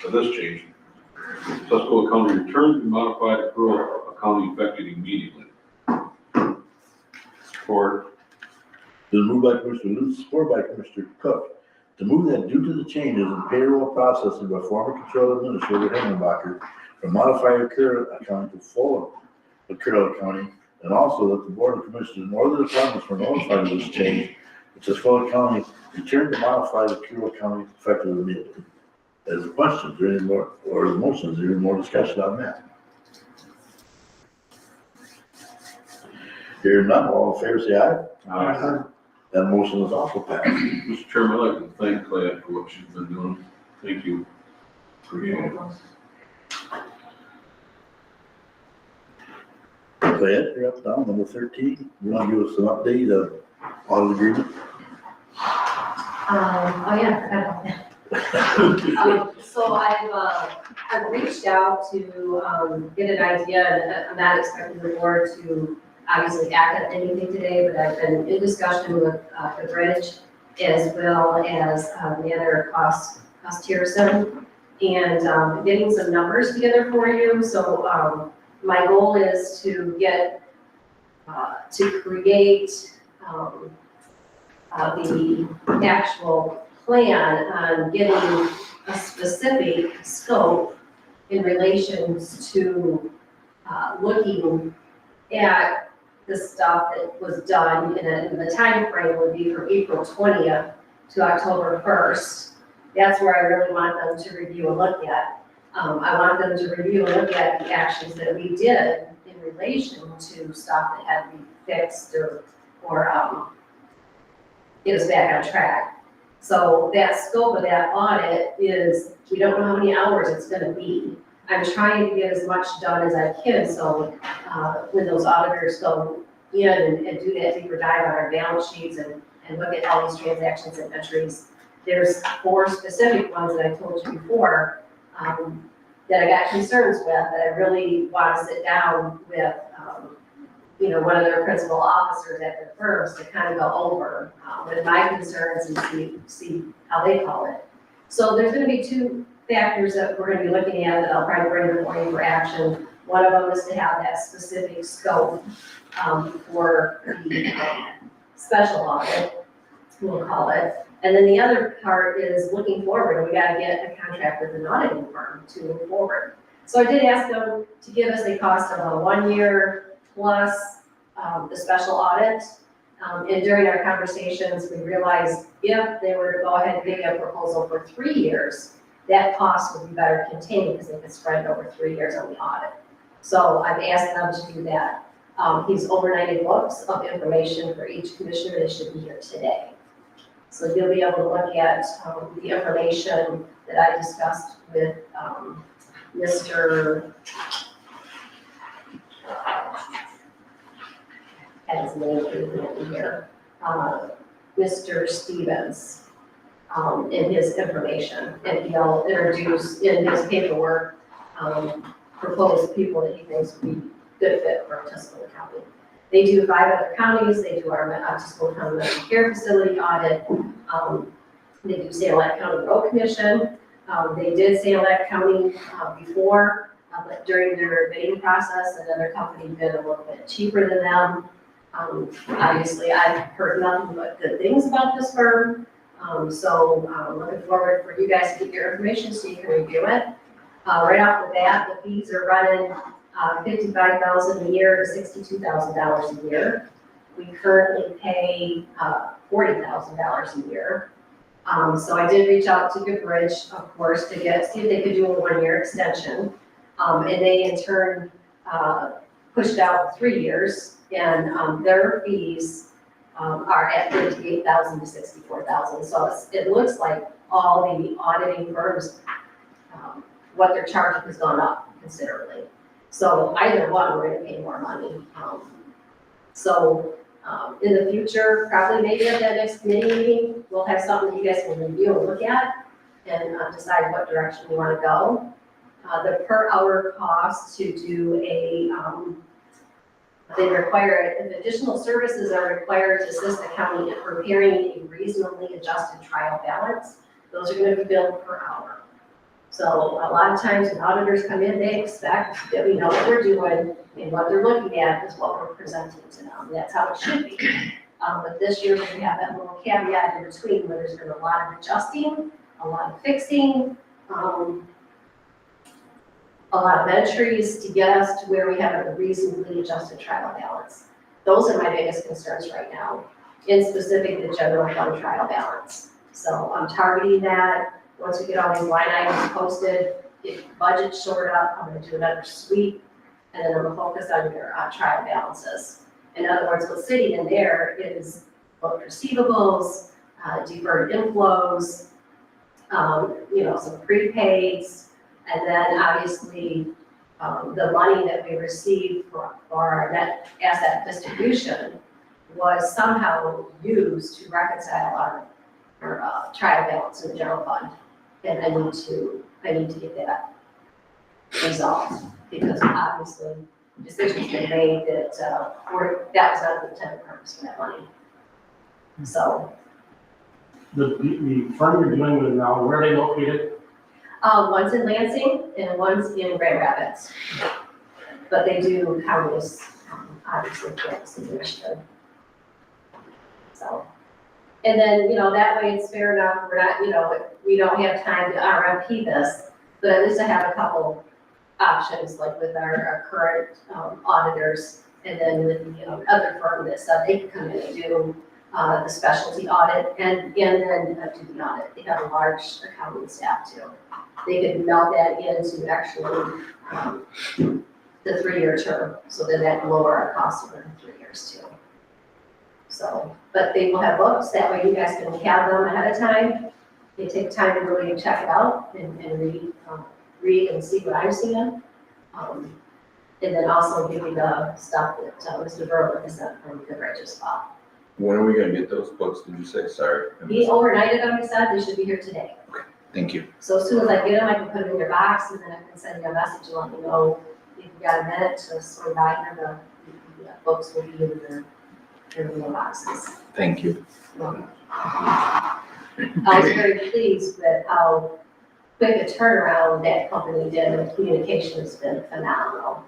Susquehanna County returned to modified accrual accounting effective immediately. Support. Been moved by Commissioner Lewis, supported by Commissioner Cook, to move that due to the changes in payroll processing by former control administrator Hemmenbacher from modified accrual accounting to full accrual accounting, and also that the Board of Commissioners nor the departments were notified of this change, which is full accounting, returned to modified accrual accounting effective immediately. As questions, or any more, or the motions, or any more discussion on that? Hearing none, all in favor say aye. That motion is also passed. Mr. Chairman, I'd like to thank Claire for what she's been doing. Thank you. Appreciate it. Claire, you're up now, number 13. You want to give us an update of audit agreement? Oh, yeah, I forgot about that. So I've reached out to, get an idea, and I'm not expecting the board to obviously act on anything today, but I've been in discussion with, the bridge as well as, the other cost tiers and, getting some numbers together for you. So, my goal is to get, to create, the actual plan on getting a specific scope in relation to looking at the stuff that was done in the time frame would be from April 20th to October 1st. That's where I really want them to review and look at. I want them to review and look at the actions that we did in relation to stuff that had to be fixed or get us back on track. So that scope of that audit is, we don't know how many hours it's gonna be. I'm trying to get as much done as I can, so when those auditors go in and do that deeper dive on our balance sheets and look at all these transactions and entries, there's 4 specific ones that I told you before that I got concerns with, that I really want to sit down with, one of their principal officers at the firms to kind of go over with my concerns and see how they call it. So there's gonna be two factors that we're gonna be looking at that I'll probably bring before you for action. One of them is to have that specific scope, for the, special audit, we'll call it. And then the other part is looking forward, we gotta get a contract with an auditing firm to move forward. So I did ask them to give us a cost of a 1 year plus, the special audit. And during our conversations, we realized if they were to go ahead and make a proposal for 3 years, that cost would be better contained because they could spread it over 3 years on the audit. So I've asked them to do that. He's overnighted books of information for each commissioner. They should be here today. So you'll be able to look at the information that I discussed with Mr. Had his name in here, Mr. Stevens, in his information. And he'll introduce in his paperwork, propose people that he thinks would be good fit for Tuscola County. They do 5 other counties. They do our Tuscola County Medical Care Facility audit. They do Sand Lake County Road Commission. They did Sand Lake County before, but during their bidding process, another company bid a little bit cheaper than them. Obviously, I've heard nothing but good things about this firm. So looking forward for you guys to get your information so you can review it. Right off the bat, the fees are running $55,000 a year to $62,000 a year. We currently pay $40,000 a year. So I did reach out to Goodrich, of course, to see if they could do a 1-year extension. And they in turn pushed out 3 years, and their fees are at $58,000 to $64,000. So it looks like all the auditing firms, what they're charging has gone up considerably. So either one, we're gonna pay more money. In the future, probably maybe at that next committee meeting, we'll have something you guys can review and look at and decide what direction we wanna go. The per hour cost to do they require, if additional services are required to assist the county in preparing a reasonably adjusted trial balance, those are gonna be billed per hour. So a lot of times when auditors come in, they expect that we know what we're doing and what they're looking at is what we're presenting to them. That's how it should be. But this year, we have that little caveat in between where there's been a lot of adjusting, a lot of fixing, a lot of entries to get us to where we have a reasonably adjusted trial balance. Those are my biggest concerns right now, in specific the general fund trial balance. So I'm targeting that. Once we get all these line items posted, if budget's shored up, I'm gonna do another sweep, and then I'm gonna focus on your trial balances. In other words, what's sitting in there is both receivables, deferred inflows, some prepaids, and then obviously the money that we received for our net asset distribution was somehow used to reconcile our trial balance in the general fund. And I need to get that resolved, because obviously decisions been made that that was not the intended purpose for that money. So. The firm you're dealing with now, where are they located? One's in Lansing and one's in Grand Rapids. But they do counties, obviously, Kansas and Michigan. So. And then, that way it's fair enough, we're not, we don't have time to RFP this, but at least I have a couple options, like with our current auditors, and then with the other firm that said they could come in and do the specialty audit and then do the audit. They have a large accounting staff too. They could melt that into actually the 3-year term, so then that can lower our costs over 3 years too. So, but they will have books, that way you guys can have them ahead of time. They take time to really check it out and read and see what I'm seeing. And then also give you the stuff that Mr. Berlin has sent from the Righteous File. When are we gonna get those books, did you say? Sorry. He overnighted them, he said, they should be here today. Thank you. So as soon as I get them, I can put them in your box, and then I can send you a message and let you know if you got a minute to swing by here, the books will be in the boxes. Thank you. I was very pleased with how quick a turnaround that company did, and the communication has been phenomenal.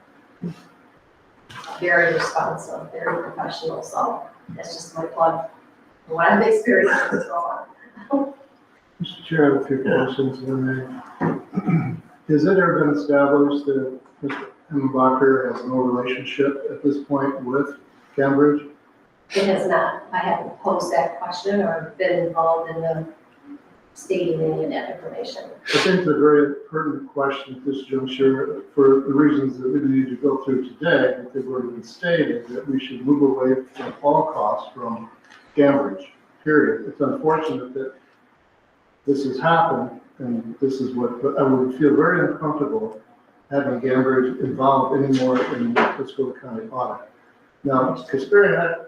Very responsive, very professional, so that's just my plug for what I've experienced as well. Mr. Chair, I have a few questions, if I may. Has it ever been established that Mr. Hemmenbacher has no relationship at this point with Cambridge? It has not, I haven't posed that question or been involved in the stating any of that information. I think it's a very pertinent question at this juncture for the reasons that we need to go through today, that they've already been stated, that we should move away from all costs from Cambridge, period. It's unfortunate that this has happened, and this is what, but I would feel very uncomfortable having Cambridge involved anymore in the fiscal county audit. Now, considering,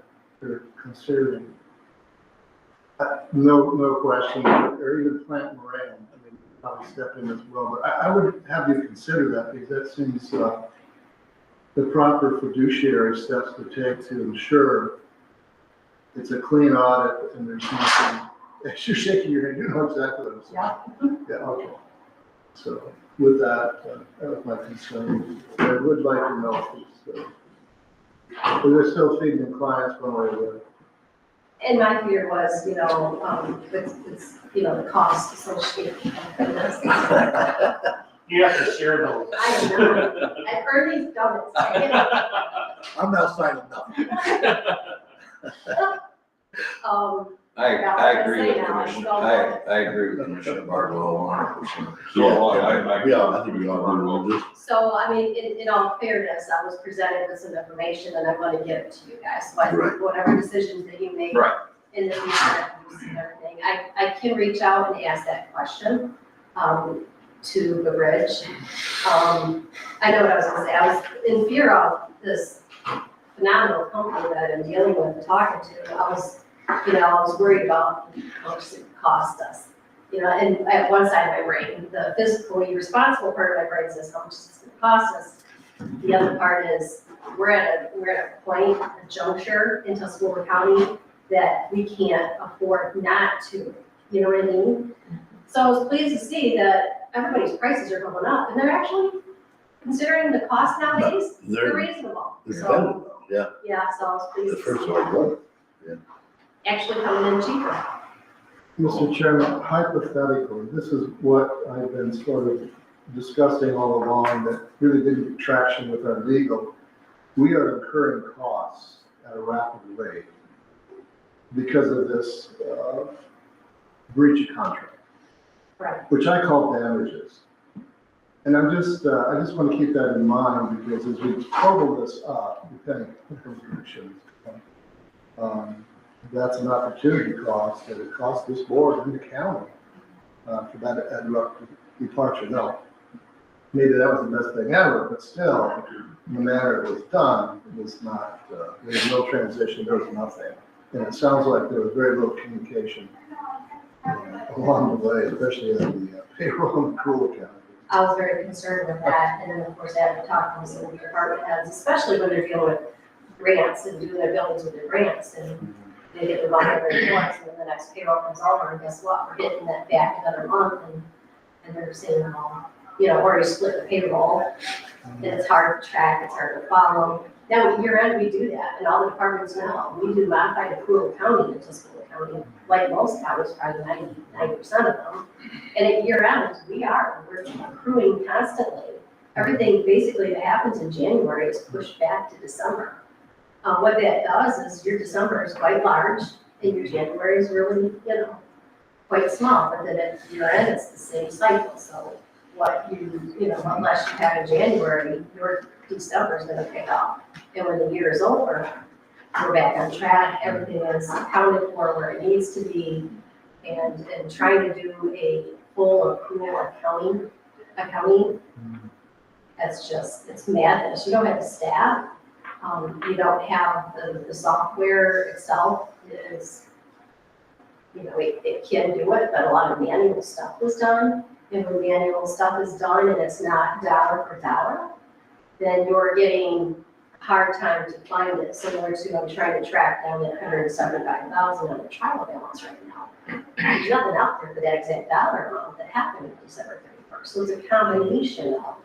no question, or even Plant Moran, I mean, probably step in as well, but I would have you consider that, because that seems, the proper fiduciary steps to take to ensure it's a clean audit and there's nothing, you're shaking your head, you know exactly what I'm saying. Yeah, okay. So with that, that was my concern. I would like to know if we're still feeding the clients one way or the other. And my fear was, it's, the cost associated with this. You have to share those. I am not, I've heard these donuts. I'm not signing nothing. I agree with Commissioner, I agree with Commissioner Barlow 100%. I think we all agree with this. So, I mean, in all fairness, I was presented with some information and I'm gonna give it to you guys. So I Right. think whatever decisions that you make Right. in the future, and everything, I can reach out and ask that question, to the bridge. I know what I was gonna say. I was in fear of this phenomenal company that I'm dealing with and talking to. I was worried about how much it would cost us. And at one side of my brain, the physically responsible part of my brain says how much it's gonna cost us. The other part is, we're at a point, a juncture in Tuscaloosa County that we can't afford not to, you know what I mean? So I was pleased to see that everybody's prices are going up, and they're actually, considering the cost nowadays, they're reasonable. They're So, competitive, yeah. yeah, so I was The pleased to first see one, actually coming in cheaper. Mr. Chairman, hypothetically, this is what I've been sort of discussing all along that really didn't get traction with our legal. We are incurring costs at a rapid rate because of this breach of contract. Right. Which I call damages. And I just want to keep that in mind because as we total this up, depending on conditions, that's an opportunity cost that it costs this board and the county for that abrupt departure. No, maybe that was the best thing ever, but still, the manner it was done was not, there was no transition, there was nothing. And it sounds like there was very little communication along the way, especially in the payroll and accrual account. I was very concerned with that, and then of course, after talking to some of the department heads, especially when they're dealing with grants and doing their buildings with their grants, and they get the money every once, and then the next payroll comes over, and guess what, we're hitting that back another month, and they're saying, or you split the payroll, and it's hard to track, it's hard to follow. Now, year end, we do that, and all the departments know, we do modified accrual accounting in Tuscaloosa County, like most counties, probably 90% of them. And at year end, we're accruing constantly. Everything basically that happens in January is pushed back to December. What that does is your December is quite large, and your January is really, quite small, but then at year end, it's the same cycle, so what unless you have in January, your December is gonna pick up. And when the year is over, we're back on track, everything is accounted for where it needs to be, and trying to do a full accrual accounting, it's madness. You don't have the staff, you don't have the software itself is, it can do it, but a lot of manual stuff was done. And when manual stuff is done and it's not dollar for dollar, then you're getting a hard time to find it, similar to I'm trying to track down that $175,000 on the trial balance right now. there's nothing out there for that exact dollar amount that happened on December 31st. So it's a combination of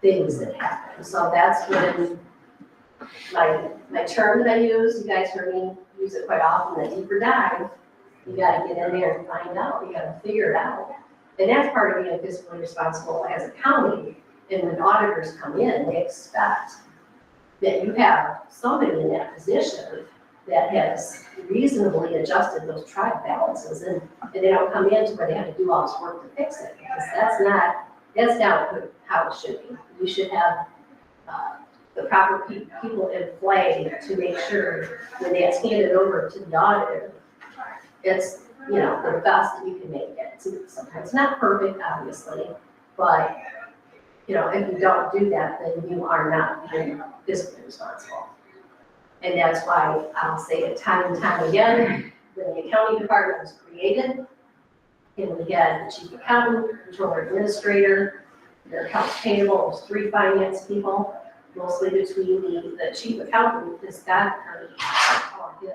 things that happen. So that's when my term that I use, you guys heard me use it quite often, the deeper dive. You gotta get in there and find out, you gotta figure it out. And that's part of being fiscally responsible as a county. And when auditors come in, they expect that you have somebody in that position that has reasonably adjusted those trial balances, and they don't come in to where they have to do all this work to fix it, because that's not how it should be. You should have the proper people in play to make sure when that's handed over to the auditor, it's, you know, the best that you can make it. It's sometimes not perfect, obviously, but, you know, if you don't do that, then you are not being fiscally responsible. And that's why I'll say it time and time again, when the accounting department was created, and we had the chief accountant, controller administrator, their accounts payable, was 3 finance people, mostly between the chief accountant has got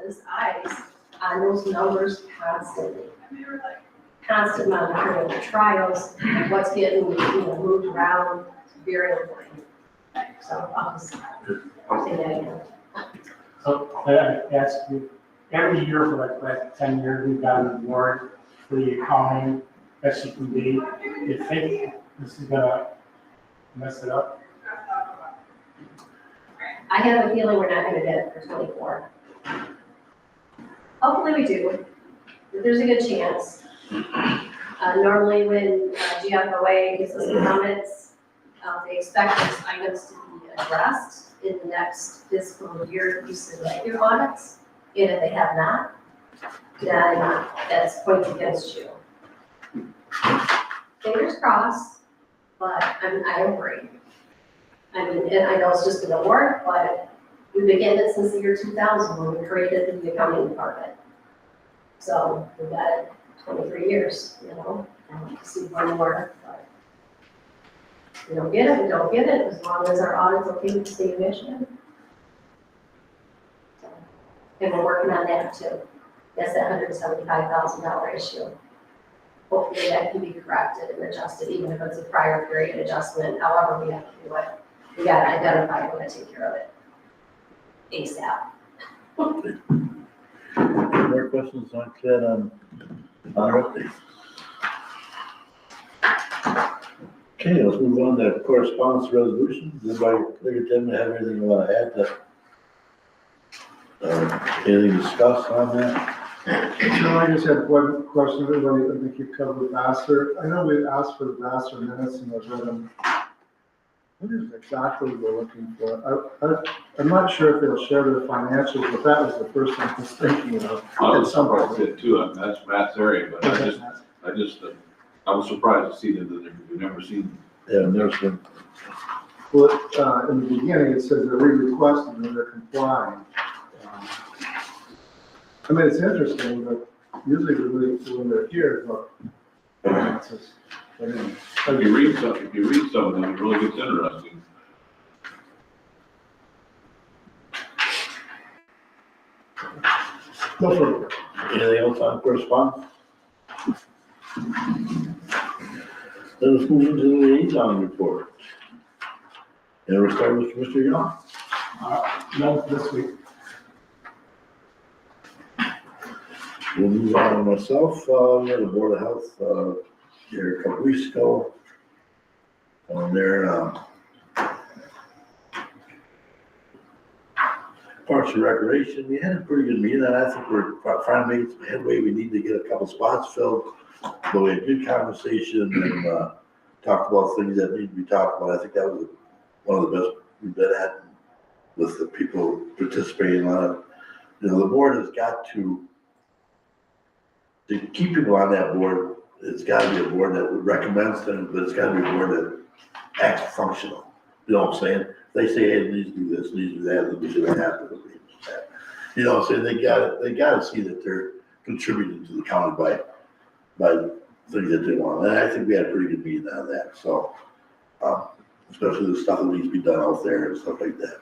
his eyes on those numbers constantly. Constant monitoring of the trials, what's getting, moved around, it's very important. So I'll just say that again. So I ask you, every year for like the last 10 years, we've got an award for the accounting best you can be. You think this is gonna mess it up? I have a feeling we're not gonna get it for 24. Hopefully we do, but there's a good chance. Normally when GFOA gives us comments, they expect those items to be addressed in the next fiscal year you submit your audits. And if they have not, then that's points against you. Fingers crossed, but I agree. I mean, and I know it's just an award, but we've been getting it since the year 2000 when we created the accounting department. So we've got it 23 years, and to see one more, but we don't get it, we don't get it, as long as our audit's okay with the state of Michigan. So, and we're working on that too. That's that $175,000 issue. Hopefully that can be corrected and adjusted, even if it's a prior period adjustment, however we have to do it. We gotta identify, we're gonna take care of it ASAP. Any more questions like that on our update? Okay, let's move on to correspondence resolutions. Everybody, take a 10 to have anything you want to add to? Anything discussed on that? No, I just had one question, everybody, I think you covered Vassar. I know we asked for the Vassar minutes and those items. What is exactly we're looking for? I'm not sure if they'll share their financials, but that was the first thing I was thinking of. I was surprised it too, that's Matt's area, but I was surprised to see that we've never seen. Yeah, never seen. Well, in the beginning, it says that we requested and they're complying. I mean, it's interesting, but usually when they're here, but finances. But anyway. If you read some of them, it really gets interesting. No further. Anything else on correspondence? Then let's move into the liaison report. And we'll start with Mr. Young. None for this week. We'll move on to myself. We had a Board of Health here a couple weeks ago. On their Parks and Recreation. We had a pretty good meeting, and I think we're trying to make some headway. We need to get a couple spots filled. But we had good conversation and talked about things that need to be talked about. I think that was one of the best we've been at with the people participating on it. The board has got to keep people on that board. It's got to be a board that recommends things, but it's got to be a board that acts functional. You know what I'm saying? They say, hey, please do this, please do that, we should have that. You know what I'm saying? They got to see that they're contributing to the county by things that they want. And I think we had a pretty good meeting on that. So, especially the stuff that needs to be done out there and stuff like that.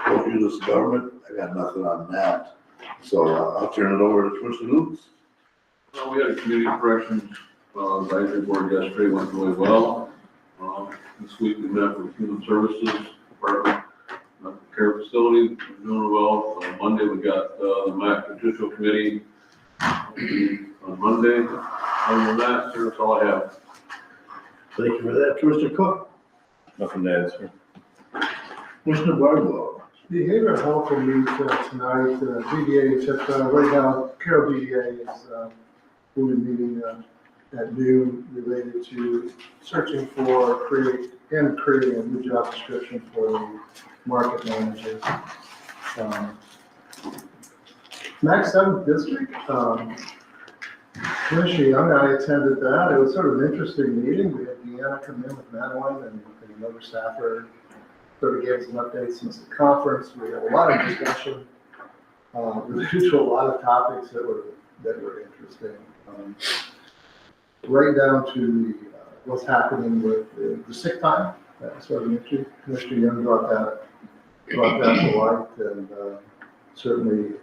Local government, I got nothing on that. So I'll turn it over to Commissioner Lutz. Well, we had a community corrections, advisory board yesterday, went really well. This week we met with Human Services Department, care facility, doing well. On Monday, we got, the MAC Judicial Committee on Monday. Other than that, sir, that's all I have. Thank you for that. Commissioner Cook, Nothing to add, sir. Commissioner Barlow. Behavioral health will meet tonight, BDA, except right now, Carroll BDA is, will be meeting at noon related to searching for, creating a new job description for the market manager. Max 7th District, Commissioner Young and I attended that. It was sort of an interesting meeting. We had Deanna come in with Madeline and another staffer. Sort of gave us an update since the conference. We had a lot of discussion related to a lot of topics that were interesting. Right down to what's happening with the sick time. That's sort of an issue. Commissioner Young brought that to light, and certainly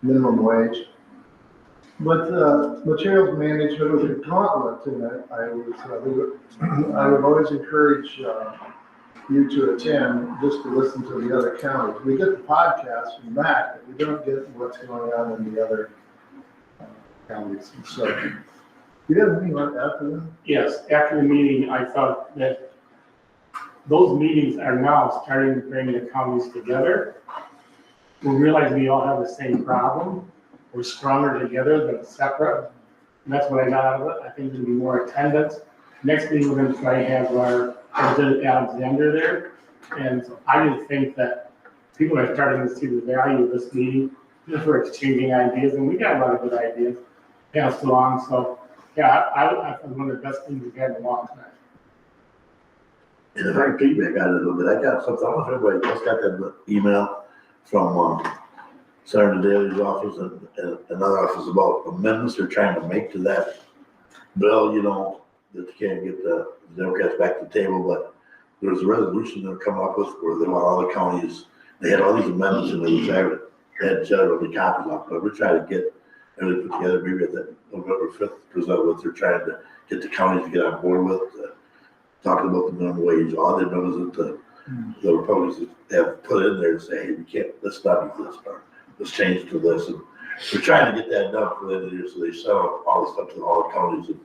minimum wage. But materials management was a gauntlet, and I would always encourage you to attend just to listen to the other counties. We get the podcast from Mac, but we don't get what's going on in the other counties. And so, you have anything like that for them? Yes, after the meeting, I thought that those meetings are now starting to bring the counties together. We realize we all have the same problem. We're stronger together than separate. And that's what I got out of it. I think there'll be more attendance. Next meeting, we're gonna try to have our President Alexander there. And so I just think that people are starting to see the value of this meeting, just for exchanging ideas, and we got a lot of good ideas passed along. So, yeah, I think one of the best things we've had in a long time. And if I can feedback on it a little bit, I got something, I don't know if everybody just got that email from Senator Daley's office and another office about amendments they're trying to make to that bill, you know, that they can't get the Democrats back to the table, but there's a resolution they're coming up with where they want all the counties, they had all these amendments in there, which I had generally copies of, but we're trying to get everything put together, maybe at that November 5th, present what they're trying to get the counties to get on board with, talking about the minimum wage, all the amendments that the Republicans have put in there to say, hey, we can't, let's not do this part, let's change to this, and we're trying to get that done for the end of the year, so they send out all the stuff to all the counties, and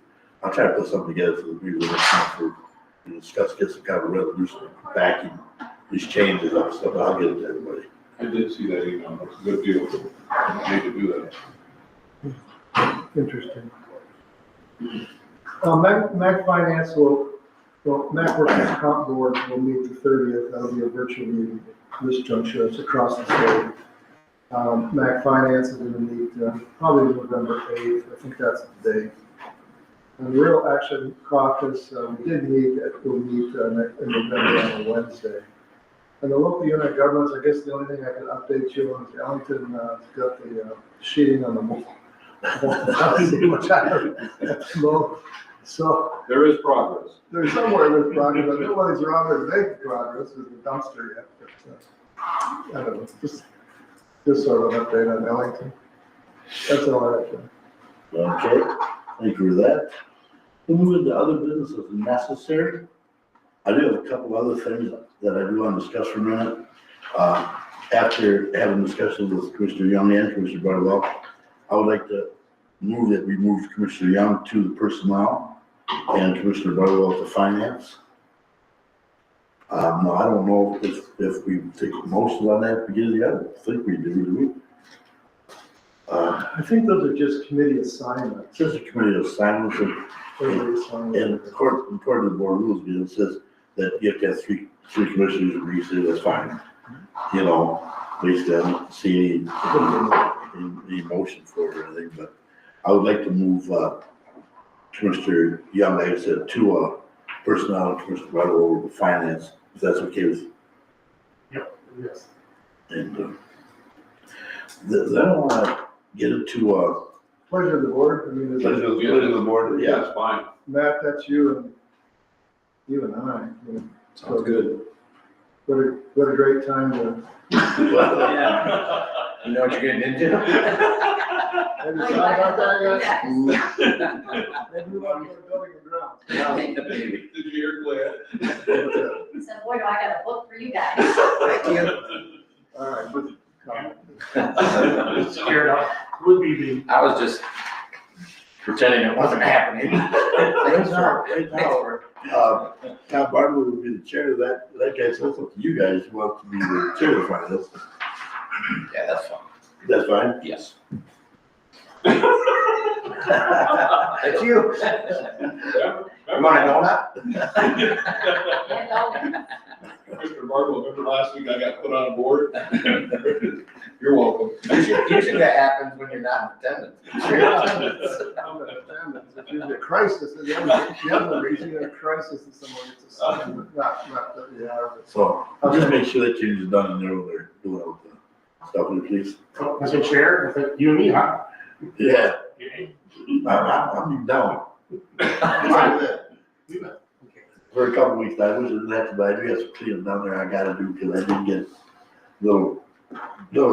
I'll try to put something together for the meeting next month for, to discuss, get some kind of resolution backing these changes up stuff, and I'll get it to everybody. I did see that email. It's a good deal. We need to do that. Interesting. Mac Finance Mac Workers Comp Board will meet the 30th. That'll be a virtual meeting. This juncture, it's across the state. Mac Finance is going to meet probably November 8th. I think that's the day. And the Real Action Caucus, we did meet, we'll meet in November on a Wednesday. And the local unit governments, I guess the only thing I can update you on is Ellington got the sheeting on the wall. So There is progress. there's somewhere there's progress, but nobody's wrong with making progress with the dumpster yet. But, I don't know, just sort of an update on Ellington. That's all I have to. Okay, thank you for that. We'll move into other businesses if necessary. I do have a couple other things that I do want to discuss for a minute. After having discussions with Commissioner Young and Commissioner Barlow, I would like to move that we move Commissioner Young to the personnel and Commissioner Barlow to finance. Now, I don't know if we take a motion on that beginning. I don't think we do we? I think those are just committee assignments. Just a committee assignments, and according to the board rules, it says that you have to have three commissioners agree, so that's fine. You know, basically, I don't see any motion for it or anything, but I would like to move Commissioner Young, like I said, to personnel and Commissioner Barlow over to finance, if that's okay with you. Yep, yes. And then I want to get into Pleasure of the board. I mean, is it- pleasure of the board. Yeah, it's fine. Matt, that's you and I. You know, Sounds good. What a great time to. Yeah. You know what you're getting into? Have you thought about that yet? Maybe we want to go to building and grounds. Maybe. Did you hear Glenn? He said, boy, do I got a book for you guys. Thank you. All right, but, Scared up, would be the, I was just pretending it wasn't happening. Right now, Tom Bartlett would be the chair of that guy, so it's up to you guys who want to be the chair of the finance. Yeah, that's fine. That's fine. Yes. That's you. You want a donut? Mr. Bartle, remember last week I got put on a board? You're welcome. Usually that happens when you're not in attendance. if there's a crisis, and the other reason you're in a crisis is someone gets a second, not that, yeah. So, I'll just make sure that change is done in there when they're doing all the stuff, will you please? Mr. Chair, if it- you and me, huh? Yeah, I'm down. For a couple weeks, I wish I didn't have to, but I do have some cleaning down there I gotta do, because I did get little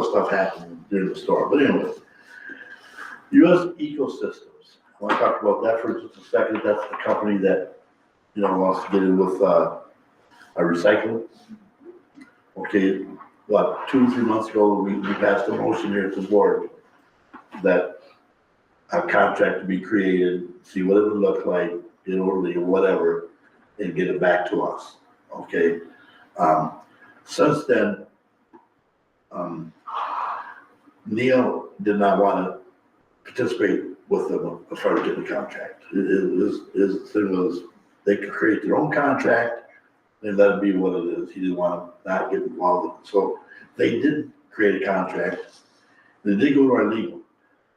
stuff happening during the storm, but anyway. US Ecosystems, I wanna talk about that for just a second, that's the company that, wants to get in with, a recycling. Okay, what, 2-3 months ago, we passed a motion here at the board that a contract to be created, see what it would look like, in orderly or whatever, and get it back to us, okay? Since then, Neil did not want to participate with them as far as getting the contract. His thing was, they could create their own contract, and let it be what it is. He didn't want to not get involved in it. So they did create a contract. They did go to our legal.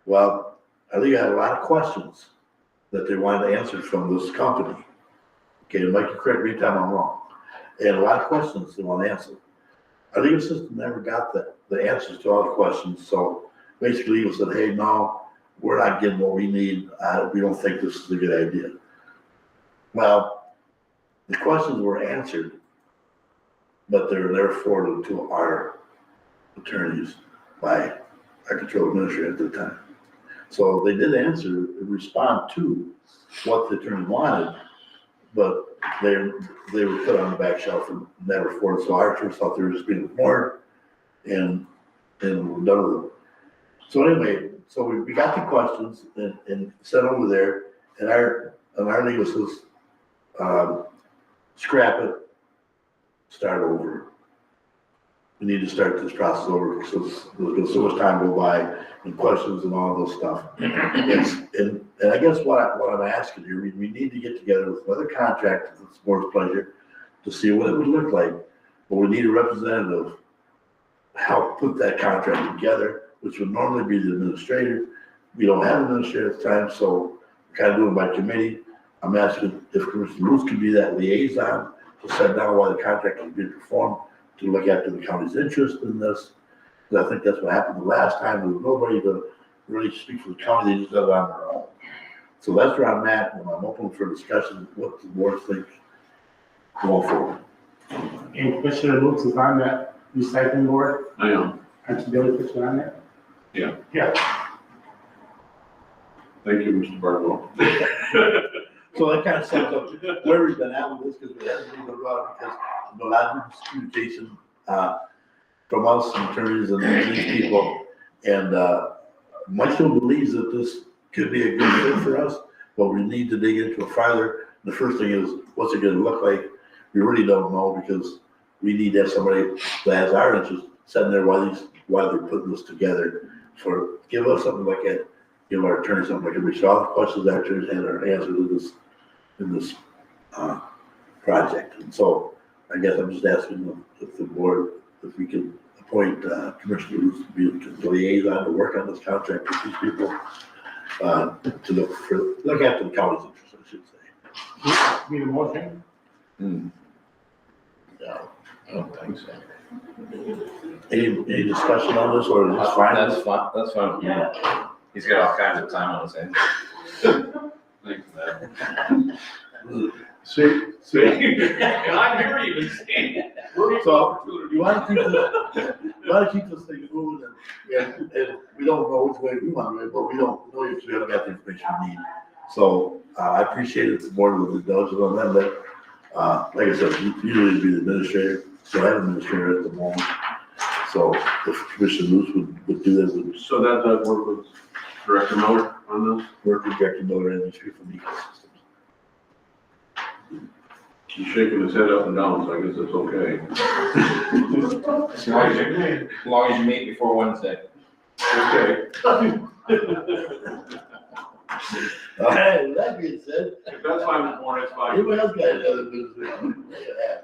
Well, our legal had a lot of questions that they wanted answered from this company. Okay, Mike, you correct me if I'm wrong. They had a lot of questions they want answered. Our legal system never got the answers to all the questions, so basically legal said, hey, no, we're not getting what we need. We don't think this is a good idea. Well, the questions were answered, but they were never forwarded to our attorneys by our control administrator at the time. So they did answer, respond to what the attorney wanted, but they were put on the back shelf and never forwarded. So our attorneys thought they were just being ignored and we're done with them. So anyway, so we got the questions and sent over there, and our legal says, scrap it, start over. We need to start this process over because there's been so much time go by and questions and all this stuff. And I guess what I'm asking here, we need to get together with another contractor with the board's pleasure to see what it would look like. But we need a representative help put that contract together, which would normally be the administrator. We don't have an administrator at the time, so we're kind of doing it by committee. I'm asking if Commissioner Luce could be that liaison to set down while the contract is being performed, to look after the county's interest in this. Because I think that's what happened the last time. There was nobody to really speak for the county, they just did it on their own. So that's where I'm at, and I'm open for discussion, what the board thinks going forward. and Commissioner Lutz is on that recycling board. I am. Aren't you the only person on that? Yeah. Yeah. Thank you, Mr. Bartle. So that kind of sums up where we've been at with this, because we haven't been around, because there's a lot of communication from us, attorneys and these people. And Mike still believes that this could be a good fit for us, but we need to dig into it farther. The first thing is, what's it gonna look like? We really don't know, because we need to have somebody that has our interest sitting there while they're putting this together. Give us something like that, give our attorney something like that. We saw the questions our attorneys had our answers in this project. And so I guess I'm just asking if the board, if we can appoint Commissioner Luce to be the liaison to work on this contract with these people, to look after the county's interest, I should say. Need a motion? No. I don't think so. Any discussion on this, or is this fine? That's fine, that's fine. Yeah. He's got all kinds of time on his hands. Thanks, man. See, And I'm here even saying it. so you want to keep this, gotta keep this thing moving and we don't know which way we want to go, but we don't know if we haven't got the information we need. So, I appreciate it, the board with the indulgence on that, but, like I said, usually be the administrator, so I have an administrator at the moment. So if Commissioner Luce would do that, would So that does work with Director Miller on this? work with Director Miller and these people from ecosystems. He's shaking his head up and down, so I guess it's okay. As long as you meet before Wednesday. Okay. All right, with that being said, If that's fine with the board, it's fine. anybody else got any other business? Yeah.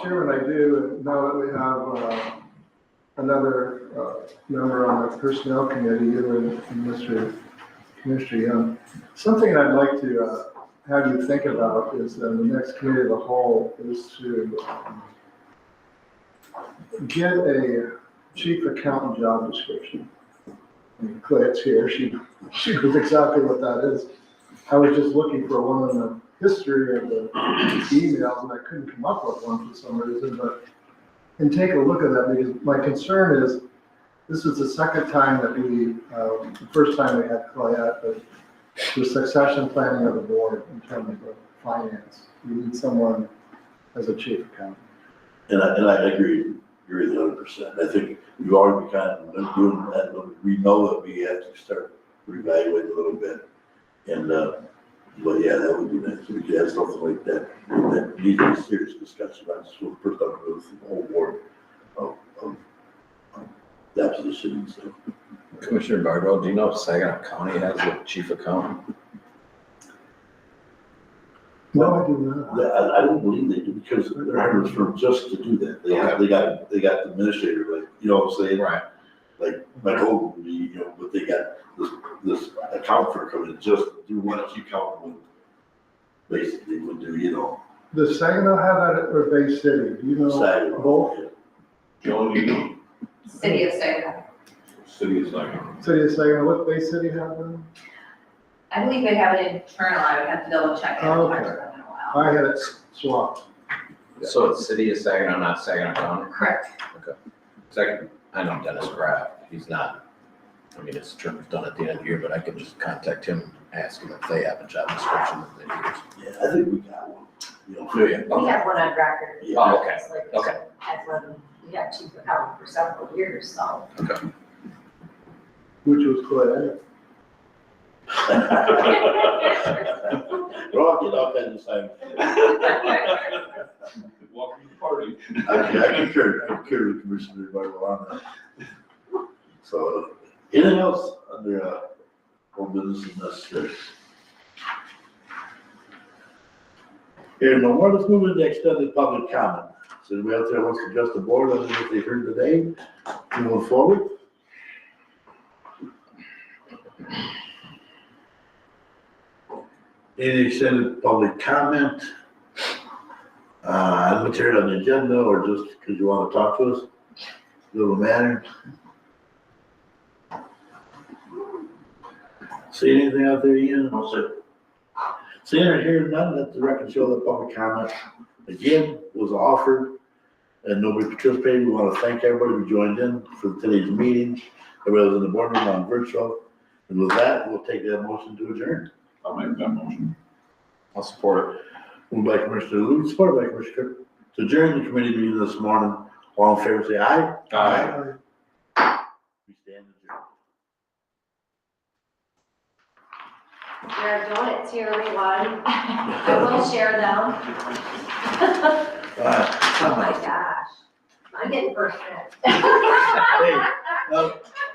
Chairman, I do know that we have another member on the personnel committee, you and Commissioner Young. Something I'd like to have you think about is the next committee of the whole is to get a chief accountant job description. I mean, Clay's here, she knows exactly what that is. I was just looking for one in the history of the emails, and I couldn't come up with one for some reason, and take a look at that, because my concern is, this is the second time that the first time we had Clay at, but the succession planning of the board in terms of finance. We need someone as a chief accountant. And I agree 100%. I think we've already kind of been doing that, but we know that we have to start reevaluating a little bit. And, but yeah, that would be nice. We could have something like that, that needs a serious discussion. I just want to first talk with the whole board of that position and stuff. Commissioner Bardwell, do you know if Saginaw County has a chief accountant? No, I do not. I don't believe they do, because they're hiring for just to do that. They got the administrator, like, you know what I'm saying? Right. Like, my whole, you know, but they got this accountant coming in just to do what a chief accountant would basically would do, you know. Does Saginaw have that or Bay City? Do you know Saginaw. both? Joan, you, City of Saginaw. city is like, City of Saginaw, what Bay City have them? I believe they have it internal, I would have to double check. I haven't talked to Okay. them in a while. I had it swapped. So it's city of Saginaw, not Saginaw County? Correct. Second, I know Dennis Graff, he's not, I mean, his term's done at the end of the year, but I can just contact him, ask him if they have a job description that they use. Yeah, I think we got one, you know. Do you? We have one on record. Yeah. Oh, okay, It's like- okay. As one, we had chief accountant for several years, so. Which was Clay. We're all getting all kinds of signs. welcome to the party. I concur with Commissioner Barlow on that. So, anything else under, home business and necessary? Here, no more, let's move into extended public comment. So anybody out there wants to address the board on what they heard today, moving forward? Any extended public comment? Material on the agenda, or just because you want to talk to us? Little matter. See anything out there, Ian? No, sir. Seeing or hearing none, let the record show that public comment, again, was offered and nobody participated. We want to thank everybody who joined in for today's meeting. Everybody was in the boardroom on virtual. And with that, we'll take that motion to adjourn. I'll make that motion. I'll support it. Moved by Commissioner Lutz, supported by Commissioner Cook. To adjourn the committee meeting this morning, all in favor, say aye. We stand adjourned. There are donuts here, everyone. I will share them. Oh my gosh. I'm getting first pick. Hey,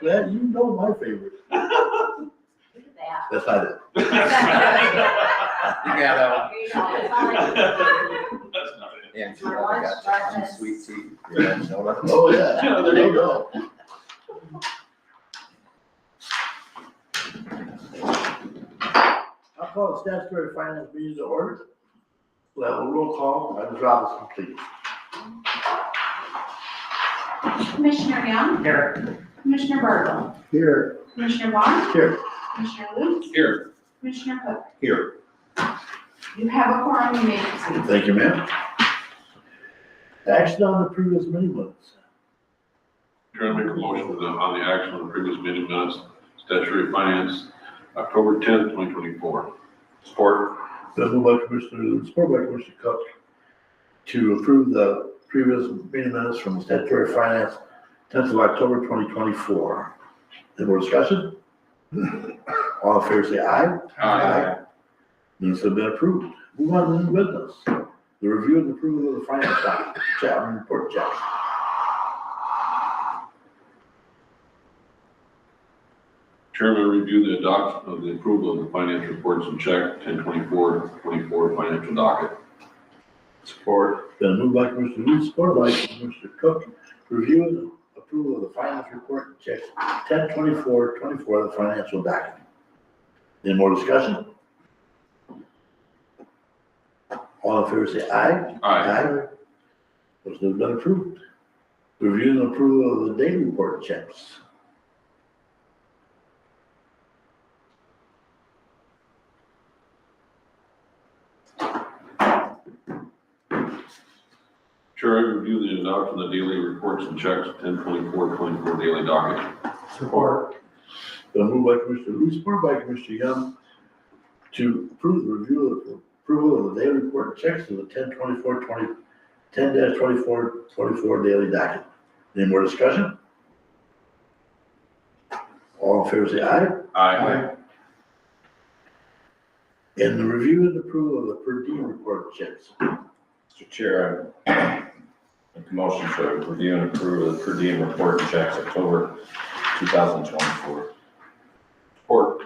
Glad you know my favorite. Look at that. That's not it. You got that Here you go. It's all like- That's not it. Yeah, and My I lunch, got some breakfast. sweet tea. Yeah, no, that's- Oh, yeah, there you go. I'll call the statutory finance meeting to order. We'll have a roll call, item drop is complete. Commissioner Young, Here. Commissioner Bartle, Here, Commissioner Vaughn, Here. Commissioner Lutz, Here. Commissioner Cook. Here. You have a quorum, you may proceed. Thank you, ma'am. Action on the previous meeting minutes. Chair, I make a motion on the action of the previous meeting minutes, statutory finance, October 10th, 2024. Support. Been moved by Commissioner Lewis, support by Commissioner Cook, to approve the previous meeting minutes from statutory finance, 10th of October, 2024. Any more discussion? All in favor, say aye. Aye. Minutes have been approved. Move on to new business. The review and approval of the finance report check. Chairman, review the adoption of the approval of the finance reports and check 10/24/24 financial docket. Support. Been moved by Commissioner Lewis, supported by Commissioner Cook. Review and approval of the finance report and checks 10/24/24, the financial document. Any more discussion? All in favor, say aye. Aye. Those have been approved. Review and approval of the daily report checks. Chair, I review the adoption of the daily reports and checks 10/24/24 daily docket. Support. Been moved by Commissioner Lewis, supported by Commissioner Young, to approve the review of approval of the daily report and checks of the 10/24/24 daily docket. Any more discussion? All in favor, say aye. Aye. And the review and approval of the per diem report checks. Mr. Chair, I make a motion to review and approve the per diem report and checks October 2024. Support.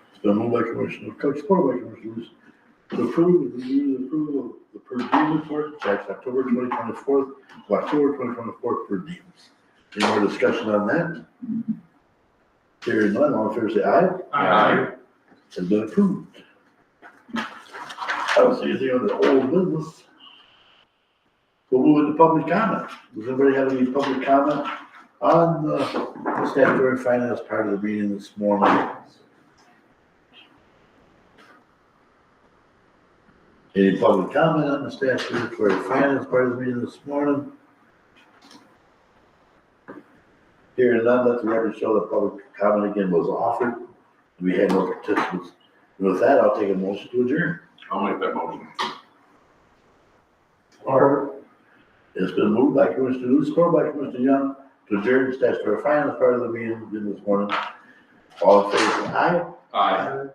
It's been moved by Commissioner Cook, supported by Commissioner Lewis, to approve the review and approval of the per diem report and checks October 2024 to October 2024 per diems. Any more discussion on that? Hearing none, all in favor, say aye. Aye. It's been approved. I don't see anything on the old business. We'll move into public comment. Does anybody have any public comment on the statutory finance part of the meeting this morning? Any public comment on the statutory finance part of the meeting this morning? Hearing none, let the record show that public comment again was offered. We had no participants. And with that, I'll take a motion to adjourn. I'll make that motion. Or it's been moved by Commissioner Lewis, supported by Commissioner Young, to adjourn the statutory finance part of the meeting this morning. All in favor, say aye. Aye.